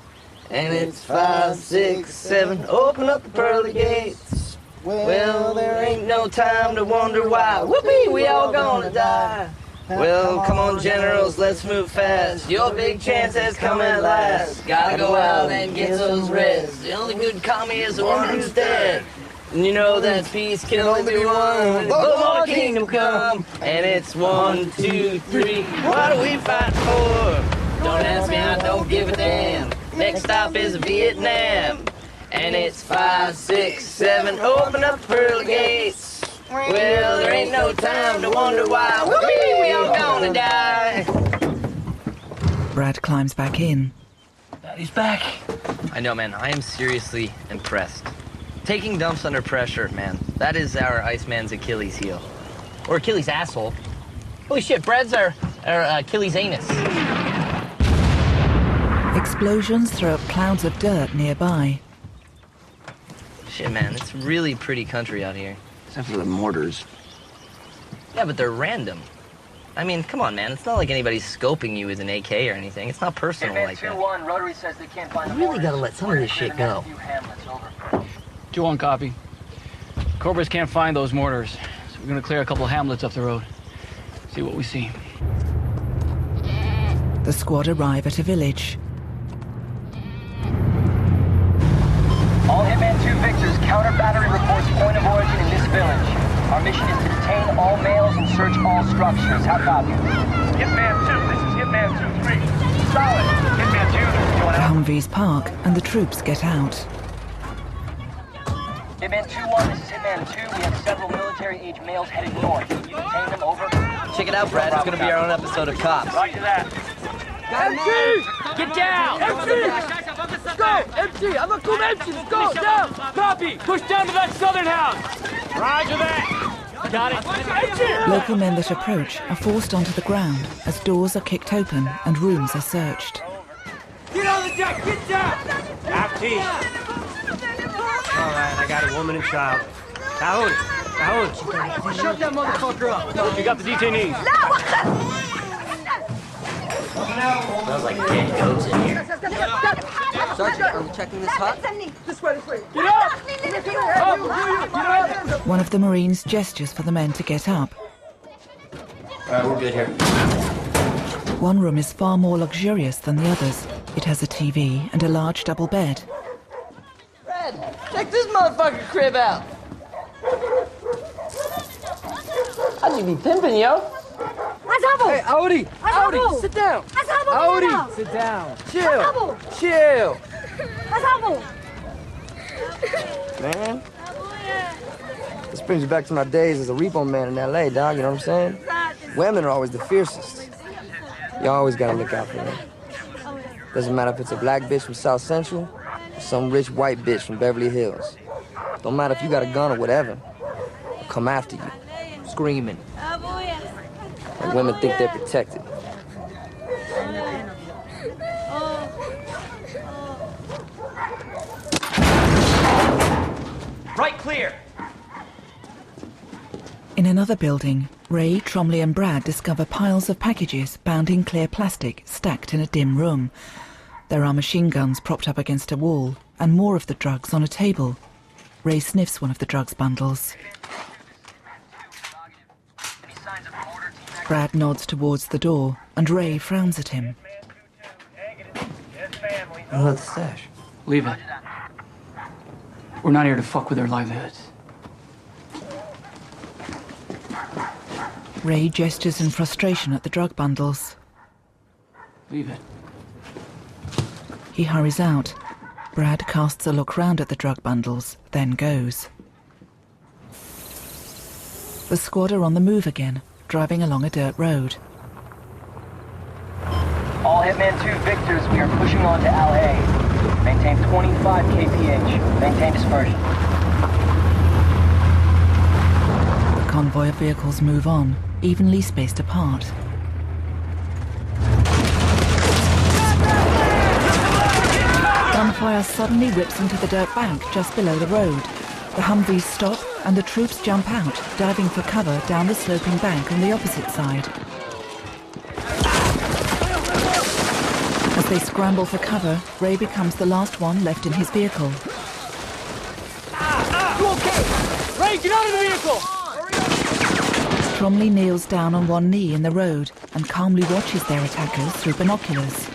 And it's 5, 6, 7. Open up the pearly gates. Well, there ain't no time to wonder why. Whoopee, we all gonna die. Well, come on, generals, let's move fast. Your big chance has come at last. Gotta go out and get those reds. The only good commie is the one who's dead. And you know that peace can only be won when the Baltimore kingdom come. And it's 1, 2, 3. What are we fighting for? Don't ask me, I don't give a damn. Next stop is Vietnam. And it's 5, 6, 7. Open up the pearly gates. Well, there ain't no time to wonder why. Whoopee, we all gonna die. Brad climbs back in. He's back. I know, man. I am seriously impressed. Taking dumps under pressure, man. That is our Iceman's Achilles heel. Or Achilles' asshole. Holy shit, Brad's our Achilles' anus. Explosions throw up clouds of dirt nearby. Shit, man. It's really pretty country out here. Except for the mortars. Yeah, but they're random. I mean, come on, man. It's not like anybody's scoping you with an AK or anything. It's not personal like that. 2-1, Rotary says they can't find the You really gotta let some of this shit go. 2-1 copy. Cobras can't find those mortars, so we're gonna clear a couple hamlets up the road. See what we see. The squad arrive at a village. All Hitman 2 Victors, counter-battery reports point of origin in this village. Our mission is to detain all males and search all structures. How copy? Hitman 2, this is Hitman 2-3. Solid. Hitman 2, The Humvees park and the troops get out. Hitman 2-1, this is Hitman 2. We have several military-age males headed north. Can you detain them? Over. Check it out, Brad. It's gonna be our own episode of Cops. Roger that. MG! Get down! MG! Let's go! MG! I'm gonna come MG! Let's go! Down! Copy! Push down to that southern house! Roger that! Got it! Local men that approach are forced onto the ground as doors are kicked open and rooms are searched. Get on the deck! Get down! After. All right, I got a woman and child. Hold it. Shut that motherfucker up! You got the detainees. Smells like dead goats in here. Sergeant, are we checking this hut? This way! One of the Marines gestures for the men to get up. Alright, we're good here. One room is far more luxurious than the others. It has a TV and a large double bed. Red, check this motherfucking crib out. How'd you be pimping, yo? Hey, Audi! Audi, sit down! Audi, sit down! Chill! Man, this brings me back to my days as a repo man in L.A., dog, you know what I'm saying? Women are always the fiercest. You always gotta look out for them. Doesn't matter if it's a black bitch from South Central or some rich white bitch from Beverly Hills. Don't matter if you got a gun or whatever. They'll come after you, screaming. And women think they're protected. Right clear! In another building, Ray, Tromley and Brad discover piles of packages bound in clear plastic stacked in a dim room. There are machine guns propped up against a wall and more of the drugs on a table. Ray sniffs one of the drugs bundles. Brad nods towards the door and Ray frowns at him. What's the stash? Leave it. We're not here to fuck with their livelihoods. Ray gestures in frustration at the drug bundles. Leave it. He hurries out. Brad casts a look round at the drug bundles, then goes. The squad are on the move again, driving along a dirt road. All Hitman 2 Victors, we are pushing on to Al A. Maintain 25 kph. Maintain dispersion. The convoy of vehicles move on, evenly spaced apart. Gunfire suddenly rips into the dirt bank just below the road. The Humvees stop and the troops jump out, diving for cover down the sloping bank on the opposite side. As they scramble for cover, Ray becomes the last one left in his vehicle. You okay? Ray, get out of the vehicle! Tromley kneels down on one knee in the road and calmly watches their attackers through binoculars.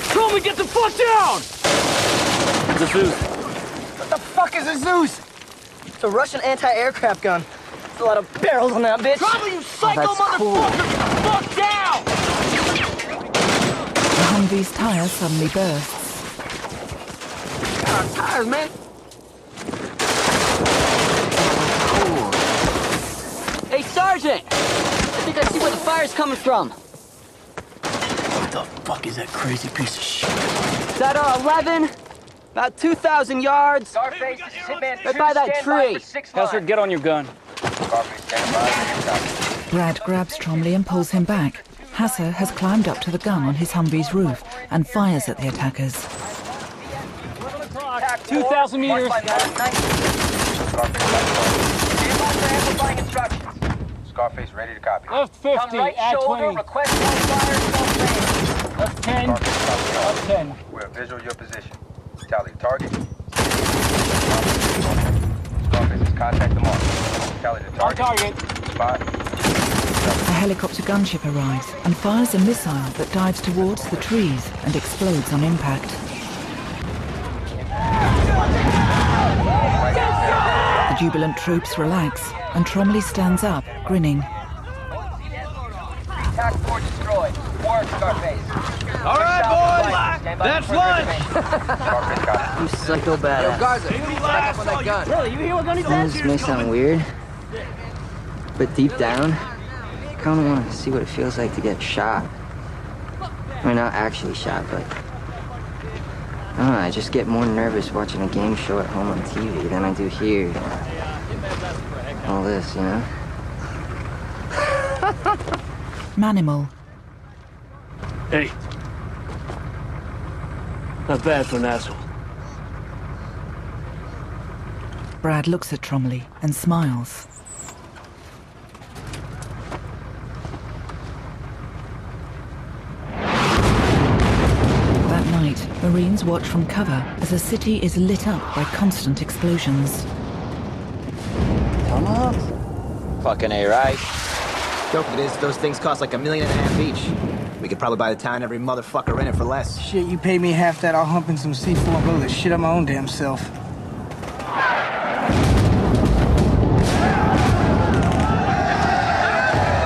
Tromley, get the fuck down! It's a Zeus. What the fuck is a Zeus? It's a Russian anti-aircraft gun. There's a lot of barrels on that bitch. Tromley, you psycho motherfucker! Get the fuck down! The Humvee's tire suddenly bursts. Tires, man! Hey, Sergeant! I think I see where the fire's coming from. What the fuck is that crazy piece of shit? Is that our 11? About 2,000 yards. Scarface, this is Hitman 2. Right by that tree. Hester, get on your gun. Scarface, stand by. Brad grabs Tromley and pulls him back. Hasser has climbed up to the gun on his Humvee's roof and fires at the attackers. 2,000 meters. Scarface ready to copy. Left 50, right at shoulder, 20. request no fire, no range. Left 10, left 10. We're visual your position. Tally the target. Scarface is contact the mark. Tally the target. On target. Spot. A helicopter gunship arrives and fires a missile that dives towards the trees and explodes on impact. The jubilant troops relax and Tromley stands up, grinning. Attack force destroyed. Work, Scarface. All right, boys. That's lunch. You psycho badass. Yo, Garza, back up on that gun. Really, you hear what Gunny said? This may sound weird, but deep down, I kind of want to see what it feels like to get shot. I mean, not actually shot, but I don't know, I just get more nervous watching a game show at home on TV than I do here. All this, you know? Manimal. Hey. Not bad for an asshole. Brad looks at Tromley and smiles. That night, Marines watch from cover as a city is lit up by constant explosions. Tomahawks? Fucking A, right? Joke of it is, those things cost like $1.5 million each. We could probably buy the town and every motherfucker in it for less. Shit, you pay me half that, I'll hump in some C4 and blow the shit on my own damn self.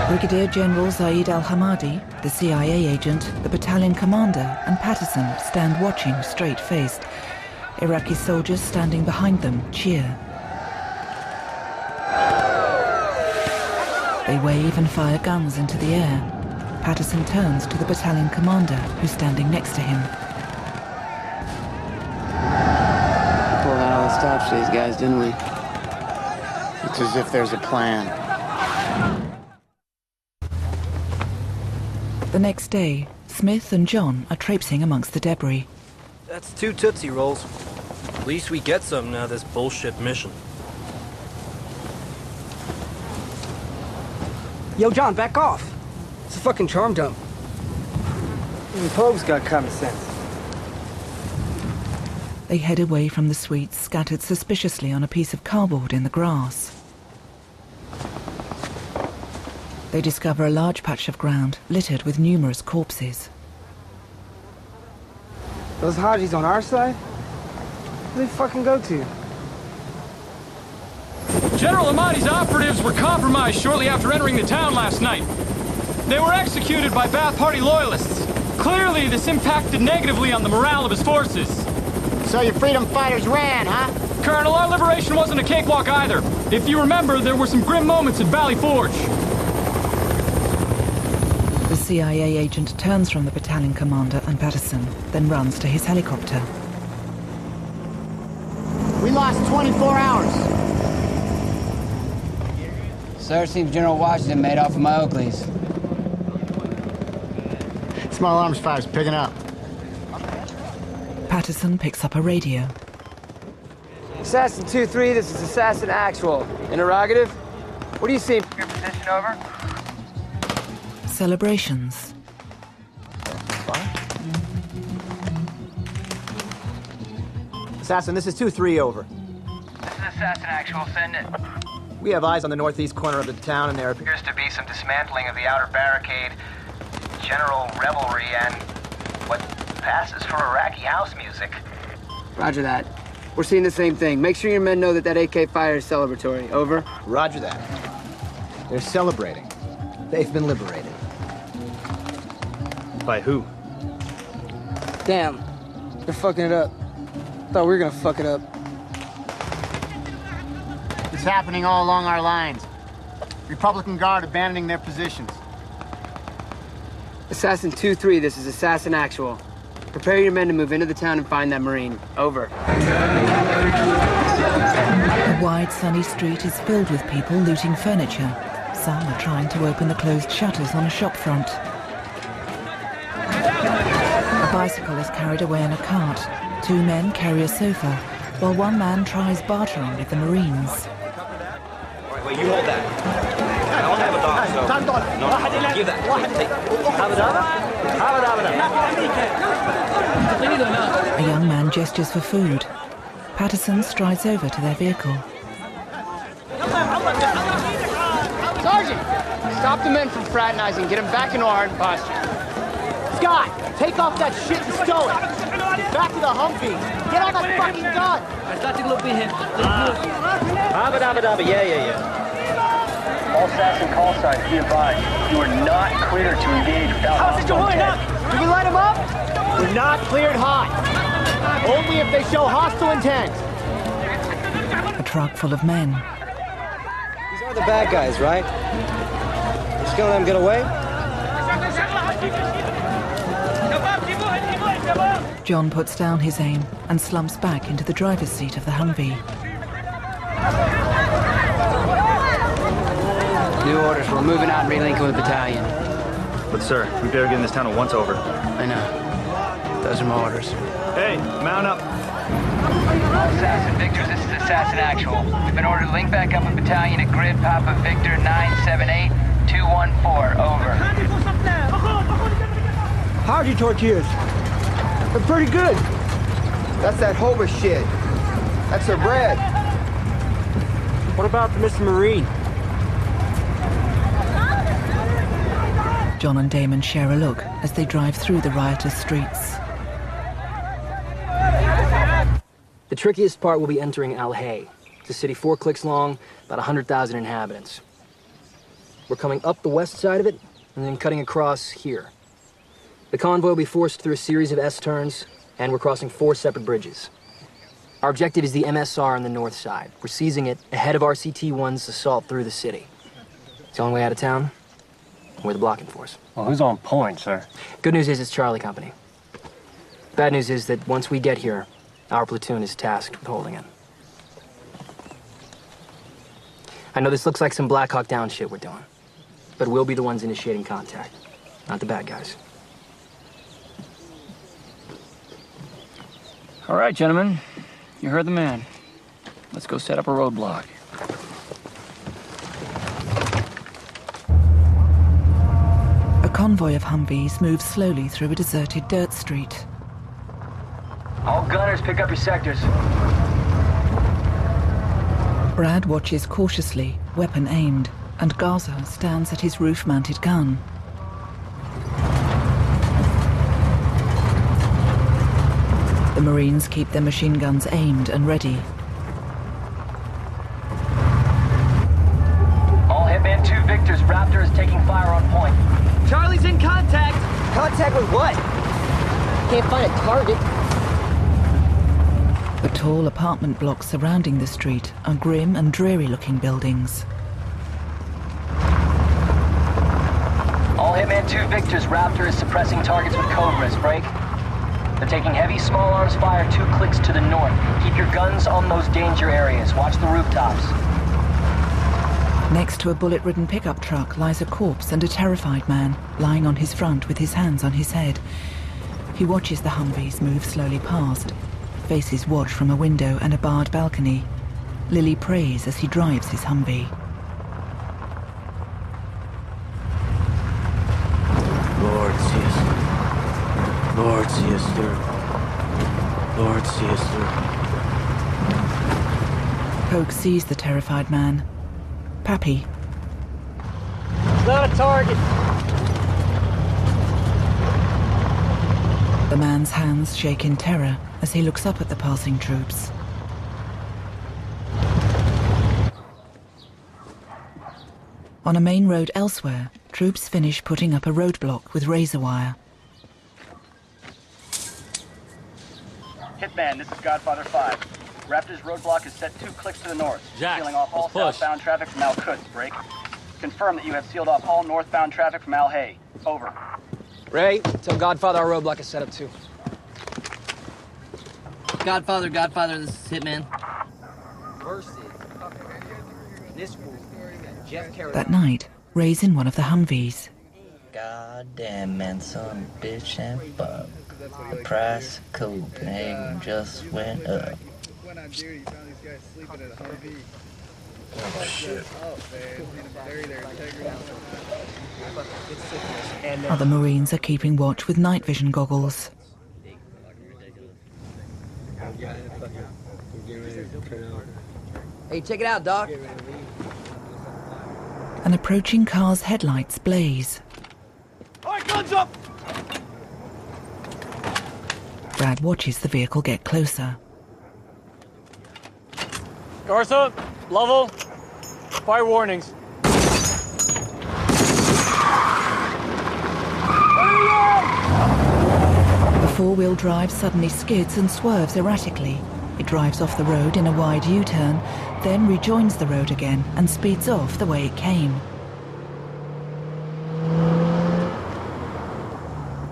Brigadier General Zaid al-Hamadi, the CIA agent, the battalion commander, and Patterson stand watching straight-faced. Iraqi soldiers standing behind them cheer. They wave and fire guns into the air. Patterson turns to the battalion commander, who's standing next to him. Pulled out all the stops for these guys, didn't we? It's as if there's a plan. The next day, Smith and John are traipsing amongst the debris. That's 2 Tootsie Rolls. At least we get some now this bullshit mission. Yo, John, back off. It's a fucking charm dump. Even Pogue's got common sense. They head away from the sweets scattered suspiciously on a piece of cardboard in the grass. They discover a large patch of ground littered with numerous corpses. Those Hajis on our side? Where do they fucking go to? General Ahmadi's operatives were compromised shortly after entering the town last night. They were executed by Ba'ath Party loyalists. Clearly, this impacted negatively on the morale of his forces. So your freedom fighters ran, huh? Colonel, our liberation wasn't a cakewalk either. If you remember, there were some grim moments at Valley Forge. The CIA agent turns from the battalion commander and Patterson, then runs to his helicopter. We lost 24 hours. Sir, seems General Washington made off with my Oakleys. Small arms fire's picking up. Patterson picks up a radio. Assassin 2-3, this is Assassin Actual. Interrogative? What do you see? Your position, over. Celebrations. Assassin, this is 2-3, over. This is Assassin Actual, send it. We have eyes on the northeast corner of the town, and there appears to be some dismantling of the outer barricade, general revelry, and what passes for Iraqi house music. Roger that. We're seeing the same thing. Make sure your men know that AK fire is celebratory. Over. Roger that. They're celebrating. They've been liberated. By who? Damn. They're fucking it up. Thought we were gonna fuck it up. It's happening all along our lines. Republican Guard abandoning their positions. Assassin 2-3, this is Assassin Actual. Prepare your men to move into the town and find that Marine. Over. The wide, sunny street is filled with people looting furniture. Some are trying to open the closed shutters on a shop front. A bicycle is carried away in a cart. 2 men carry a sofa, while 1 man tries bartering with the Marines. Wait, you hold that. I don't have a dog, so... No, give that. A young man gestures for food. Patterson strides over to their vehicle. Sergeant! Stop the men from fraternizing. Get them back in armed posture. Scott, take off that shit and stow it. Back to the Humvee. Get on that fucking gun. Yeah. All assassin call signs, be advised. You are not cleared to engage without hostile intent. Did we light them up? We're not cleared hot. Only if they show hostile intent. A truck full of men. These are the bad guys, right? You're just gonna let them get away? John puts down his aim and slumps back into the driver's seat of the Humvee. New orders. We're moving out and relinking with the battalion. But sir, we better get in this town at once, over. I know. Those are my orders. Hey, mount up. Assassin Victors, this is Assassin Actual. We've been ordered to link back up with battalion at grid Papa Victor 978-214. Over. How'd you tortillas? They're pretty good. That's that Hoba shit. That's their bread. What about the Mr. Marine? John and Damon share a look as they drive through the riotous streets. The trickiest part will be entering Al Hay. It's a city 4 clicks long, about 100,000 inhabitants. We're coming up the west side of it, and then cutting across here. The convoy will be forced through a series of S-turns, and we're crossing 4 separate bridges. Our objective is the MSR on the north side. We're seizing it ahead of RCT-1's assault through the city. It's the only way out of town. We're the blocking force. Well, who's on point, sir? Good news is it's Charlie Company. Bad news is that once we get here, our platoon is tasked with holding it. I know this looks like some Black Hawk Down shit we're doing, but we'll be the ones initiating contact, not the bad guys. All right, gentlemen. You heard the man. Let's go set up a roadblock. A convoy of Humvees moves slowly through a deserted dirt street. All gunners, pick up your sectors. Brad watches cautiously, weapon aimed, and Gaza stands at his roof-mounted gun. The Marines keep their machine guns aimed and ready. All Hitman 2 Victors, Raptor is taking fire on point. Charlie's in contact! Contact with what? Can't find a target. The tall apartment blocks surrounding the street are grim and dreary-looking buildings. All Hitman 2 Victors, Raptor is suppressing targets with Cobras. Break. They're taking heavy small arms fire 2 clicks to the north. Keep your guns on those danger areas. Watch the rooftops. Next to a bullet-ridden pickup truck lies a corpse and a terrified man, lying on his front with his hands on his head. He watches the Humvees move slowly past. Faces watch from a window and a barred balcony. Lily prays as he drives his Humvee. Lord, see us. Lord, see us through. Lord, see us through. Poke sees the terrified man. Pappy. It's not a target. The man's hands shake in terror as he looks up at the passing troops. On a main road elsewhere, troops finish putting up a roadblock with razor wire. Hitman, this is Godfather 5. Raptor's roadblock is set 2 clicks to the north, sealing off all southbound traffic from Al Quds. Break. Confirm that you have sealed off all northbound traffic from Al Hay. Over. Ray, tell Godfather our roadblock is set up too. Godfather, this is Hitman. That night, Ray's in one of the Humvees. God damn, man, son, bitch, and fuck. The price of Copenhagen just went up. Oh, shit. Other Marines are keeping watch with night vision goggles. Hey, check it out, Doc. An approaching car's headlights blaze. All right, guns up! Brad watches the vehicle get closer. Garza, Lovell, fire warnings. The four-wheel drive suddenly skids and swerves erratically. It drives off the road in a wide U-turn, then rejoins the road again and speeds off the way it came.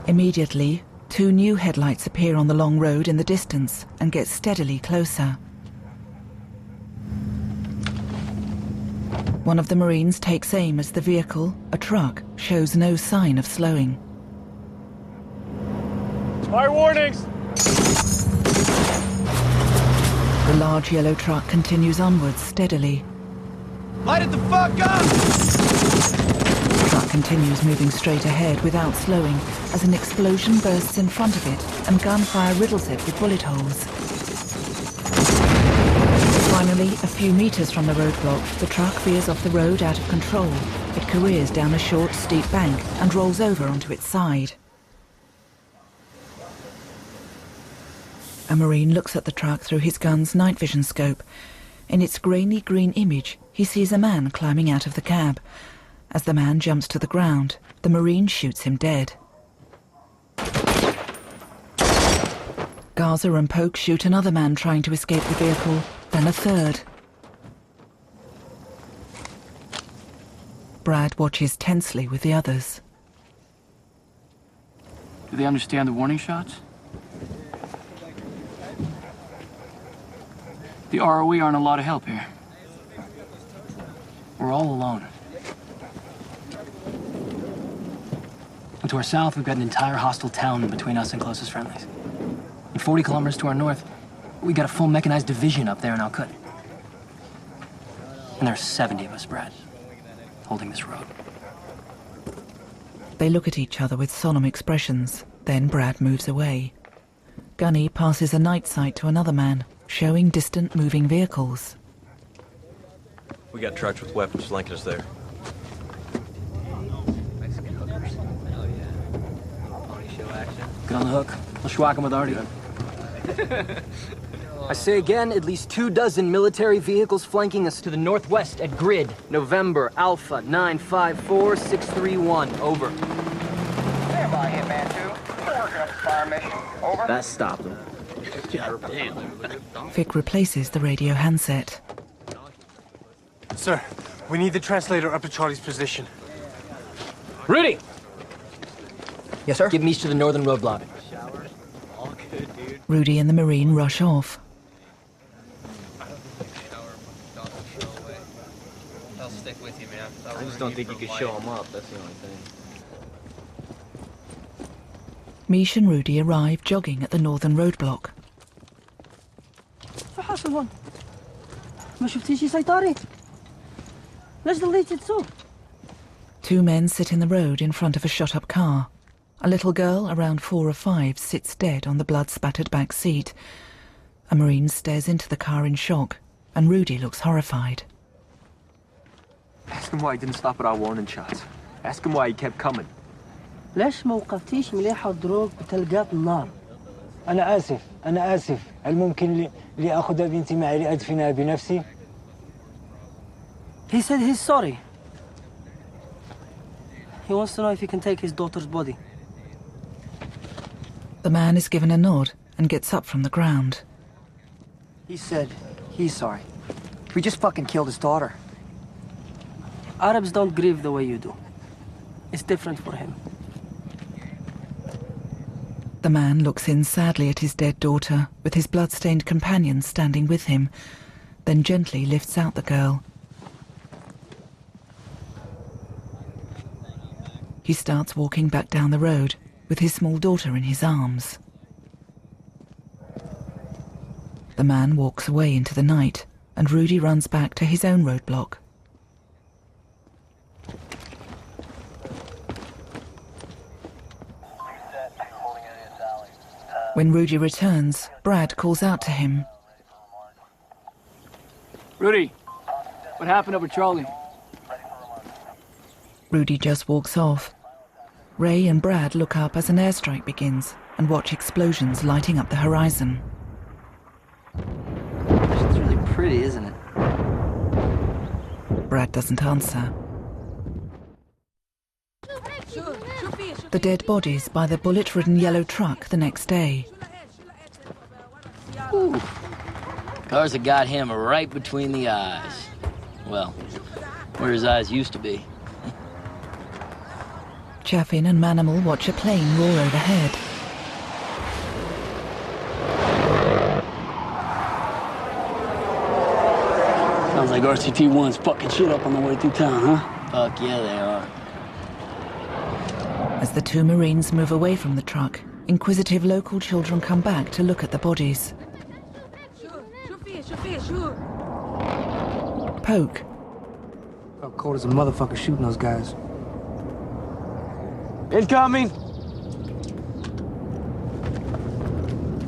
Immediately, 2 new headlights appear on the long road in the distance and get steadily closer. One of the Marines takes aim as the vehicle, a truck, shows no sign of slowing. Fire warnings! The large yellow truck continues onwards steadily. Light it the fuck up! The truck continues moving straight ahead without slowing as an explosion bursts in front of it and gunfire riddles it with bullet holes. Finally, a few meters from the roadblock, the truck veers off the road out of control. It careers down a short, steep bank and rolls over onto its side. A Marine looks at the truck through his gun's night vision scope. In its grainy green image, he sees a man climbing out of the cab. As the man jumps to the ground, the Marine shoots him dead. Gaza and Poke shoot another man trying to escape the vehicle, then a third. Brad watches tensely with the others. Do they understand the warning shots? The ROE aren't a lot of help here. We're all alone. And to our south, we've got an entire hostile town between us and closest friendlies. And 40 kilometers to our north, we got a full mechanized division up there in Al-Qud. And there's 70 of us, Brad, holding this road. They look at each other with solemn expressions. Then Brad moves away. Gunny passes a night sight to another man, showing distant moving vehicles. We got trucks with weapons flanking us there. Get on the hook. I'll schwack him with Artie. I say again, at least 24 military vehicles flanking us to the northwest at Grid. November, Alpha, 954-631. Over. Stand by, Hitman 2. We're working up a fire mission. Over. That stopped him. Vic replaces the radio handset. Sir, we need the translator up to Charlie's position. Rudy! Yes, sir? Give me east to the northern roadblock. Rudy and the Marine rush off. I'll stick with you, man. I just don't think you could show him up, that's the only thing. Mish and Rudy arrive jogging at the northern roadblock. فحصل هون ما شفتي شي سيطرة ليش ضليتي تسوق 2 men sit in the road in front of a shot-up car. A little girl, around 4 or 5, sits dead on the blood-spattered back seat. A Marine stares into the car in shock, and Rudy looks horrified. Ask him why he didn't stop at our warning shots. Ask him why he kept coming. ليش ما وقفتيش مليحة الدروب بتلقات النار أنا آسف هل ممكن لي أخذ بنتي معي لأدفنها بنفسي؟ He said he's sorry. He wants to know if he can take his daughter's body. The man is given a nod and gets up from the ground. He said he's sorry. We just fucking killed his daughter. Arabs don't grieve the way you do. It's different for him. The man looks in sadly at his dead daughter, with his blood-stained companion standing with him, then gently lifts out the girl. He starts walking back down the road, with his small daughter in his arms. The man walks away into the night, and Rudy runs back to his own roadblock. When Rudy returns, Brad calls out to him. Rudy, what happened over Charlie? Rudy just walks off. Ray and Brad look up as an airstrike begins and watch explosions lighting up the horizon. It's really pretty, isn't it? Brad doesn't answer. The dead bodies by the bullet-ridden yellow truck the next day. Ooh. Cars that got him right between the eyes. Well, where his eyes used to be. Chaffin and Manimal watch a plane roar overhead. Sounds like RCT-1's fucking shit up on the way through town, huh? Fuck yeah, they are. As the 2 Marines move away from the truck, inquisitive local children come back to look at the bodies. Poke. Felt cold as a motherfucker shooting those guys. Incoming!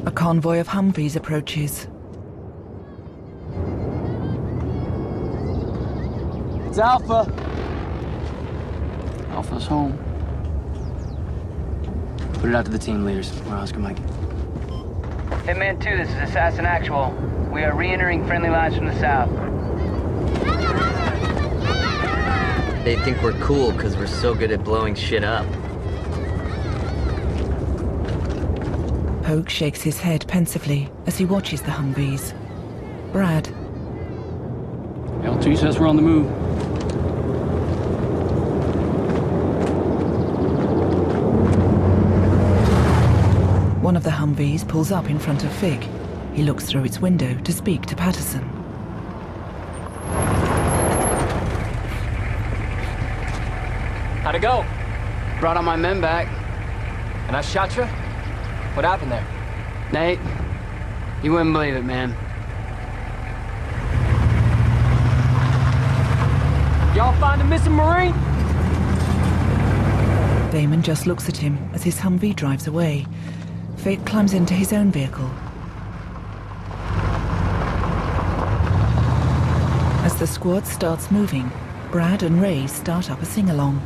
A convoy of Humvees approaches. It's Alpha. Alpha's home. Put it out to the team leaders. We're Oscar Mike. Hitman 2, this is Assassin Actual. We are re-entering friendly lines from the south. They think we're cool because we're so good at blowing shit up. Poke shakes his head pensively as he watches the Humvees. Brad. LT says we're on the move. One of the Humvees pulls up in front of Fig. He looks through its window to speak to Patterson. How'd it go? Brought all my men back. And I shot you? What happened there? Nate, you wouldn't believe it, man. Y'all find a missing Marine? Damon just looks at him as his Humvee drives away. Fig climbs into his own vehicle. As the squad starts moving, Brad and Ray start up a sing-along.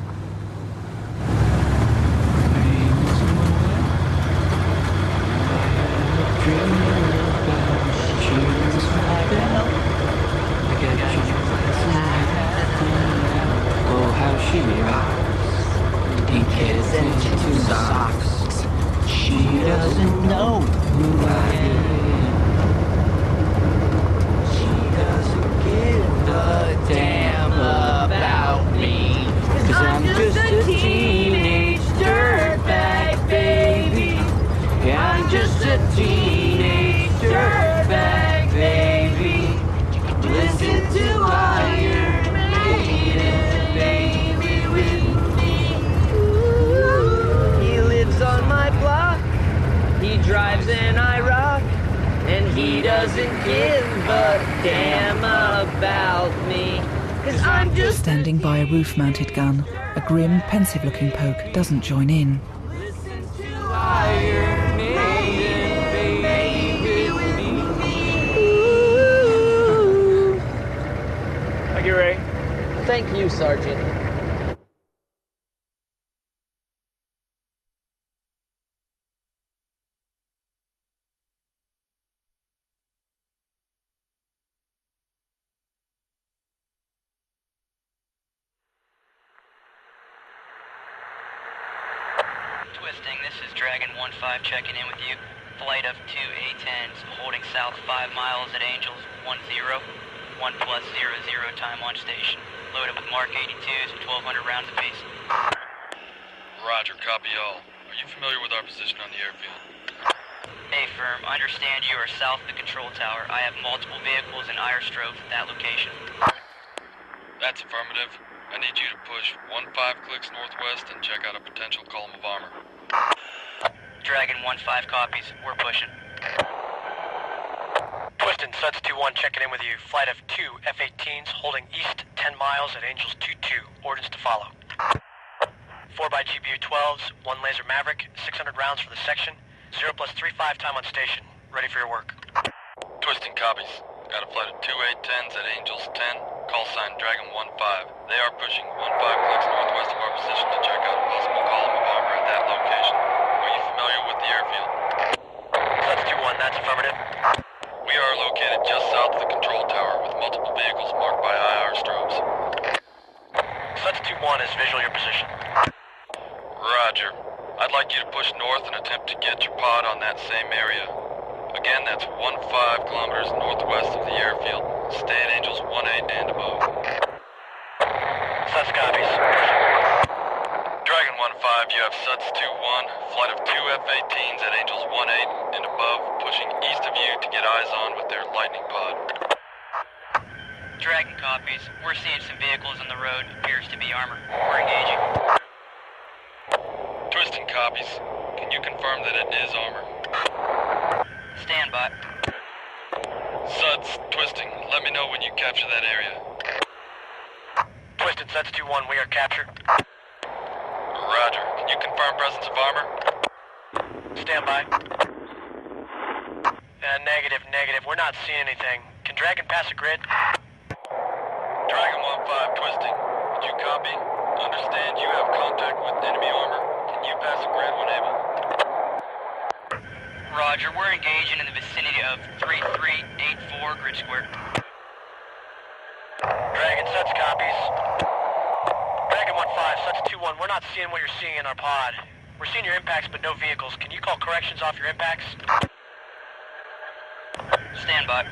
Oh, how she rocks. Pink kids into socks. She doesn't know who I am. She doesn't give a damn about me. 'Cause I'm just a teenage dirtbag, baby. Yeah, I'm just a teenage dirtbag, baby. Listen to Iron Maiden, baby, with me. He lives on my block, he drives an IROC, and he doesn't give a damn about me. 'Cause I'm just Standing by a roof-mounted gun, a grim, pensive-looking Poke doesn't join in. Iron Maiden, baby, with me. Thank you, Ray. Thank you, Sergeant. Twisting, this is Dragon 1-5 checking in with you. Flight of 2 A-10s holding south 5 miles at Angels 10. 1+00 time on station. Loaded with Mark 82s and 1,200 rounds apiece. Roger, copy all. Are you familiar with our position on the airfield? Hey, firm. I understand you are south of the control tower. I have multiple vehicles and IR strobes at that location. That's affirmative. I need you to push 1-5 clicks northwest and check out a potential column of armor. Dragon 1-5 copies. We're pushing. Twistin, Suds 2-1 checking in with you. Flight of 2 F-18s holding east 10 miles at Angels 2-2. Orders to follow. 4 by GBU 12s, 1 laser Maverick, 600 rounds for the section, 0+35 time on station. Ready for your work. Twisting copies. Got a flight of 2 A-10s at Angels 10. Call sign Dragon 1-5. They are pushing 1-5 clicks northwest of our position to check out a possible column of armor at that location. Are you familiar with the airfield? Suds 2-1, that's affirmative. We are located just south of the control tower with multiple vehicles marked by IR strobes. Suds 2-1 is visual your position. Roger. I'd like you to push north and attempt to get your pod on that same area. Again, that's 1-5 kilometers northwest of the airfield. Stay at Angels 1-8 and above. Suds copies. Dragon 1-5, you have Suds 2-1, flight of 2 F-18s at Angels 1-8 and above, pushing east of you to get eyes on with their lightning pod. Dragon copies. We're seeing some vehicles on the road. Appears to be armor. We're engaging. Twisting copies. Can you confirm that it is armor? Stand by. Suds, Twisting, let me know when you capture that area. Twisted, Suds 2-1, we are captured. Roger. Can you confirm presence of armor? Stand by. Negative. We're not seeing anything. Can Dragon pass a grid? Dragon 1-5, Twisting. Did you copy? Understand you have contact with enemy armor. Can you pass a grid when able? Roger, we're engaging in the vicinity of 3384 grid square. Dragon, Suds copies. Dragon 1-5, Suds 2-1, we're not seeing what you're seeing in our pod. We're seeing your impacts, but no vehicles. Can you call corrections off your impacts? Stand by.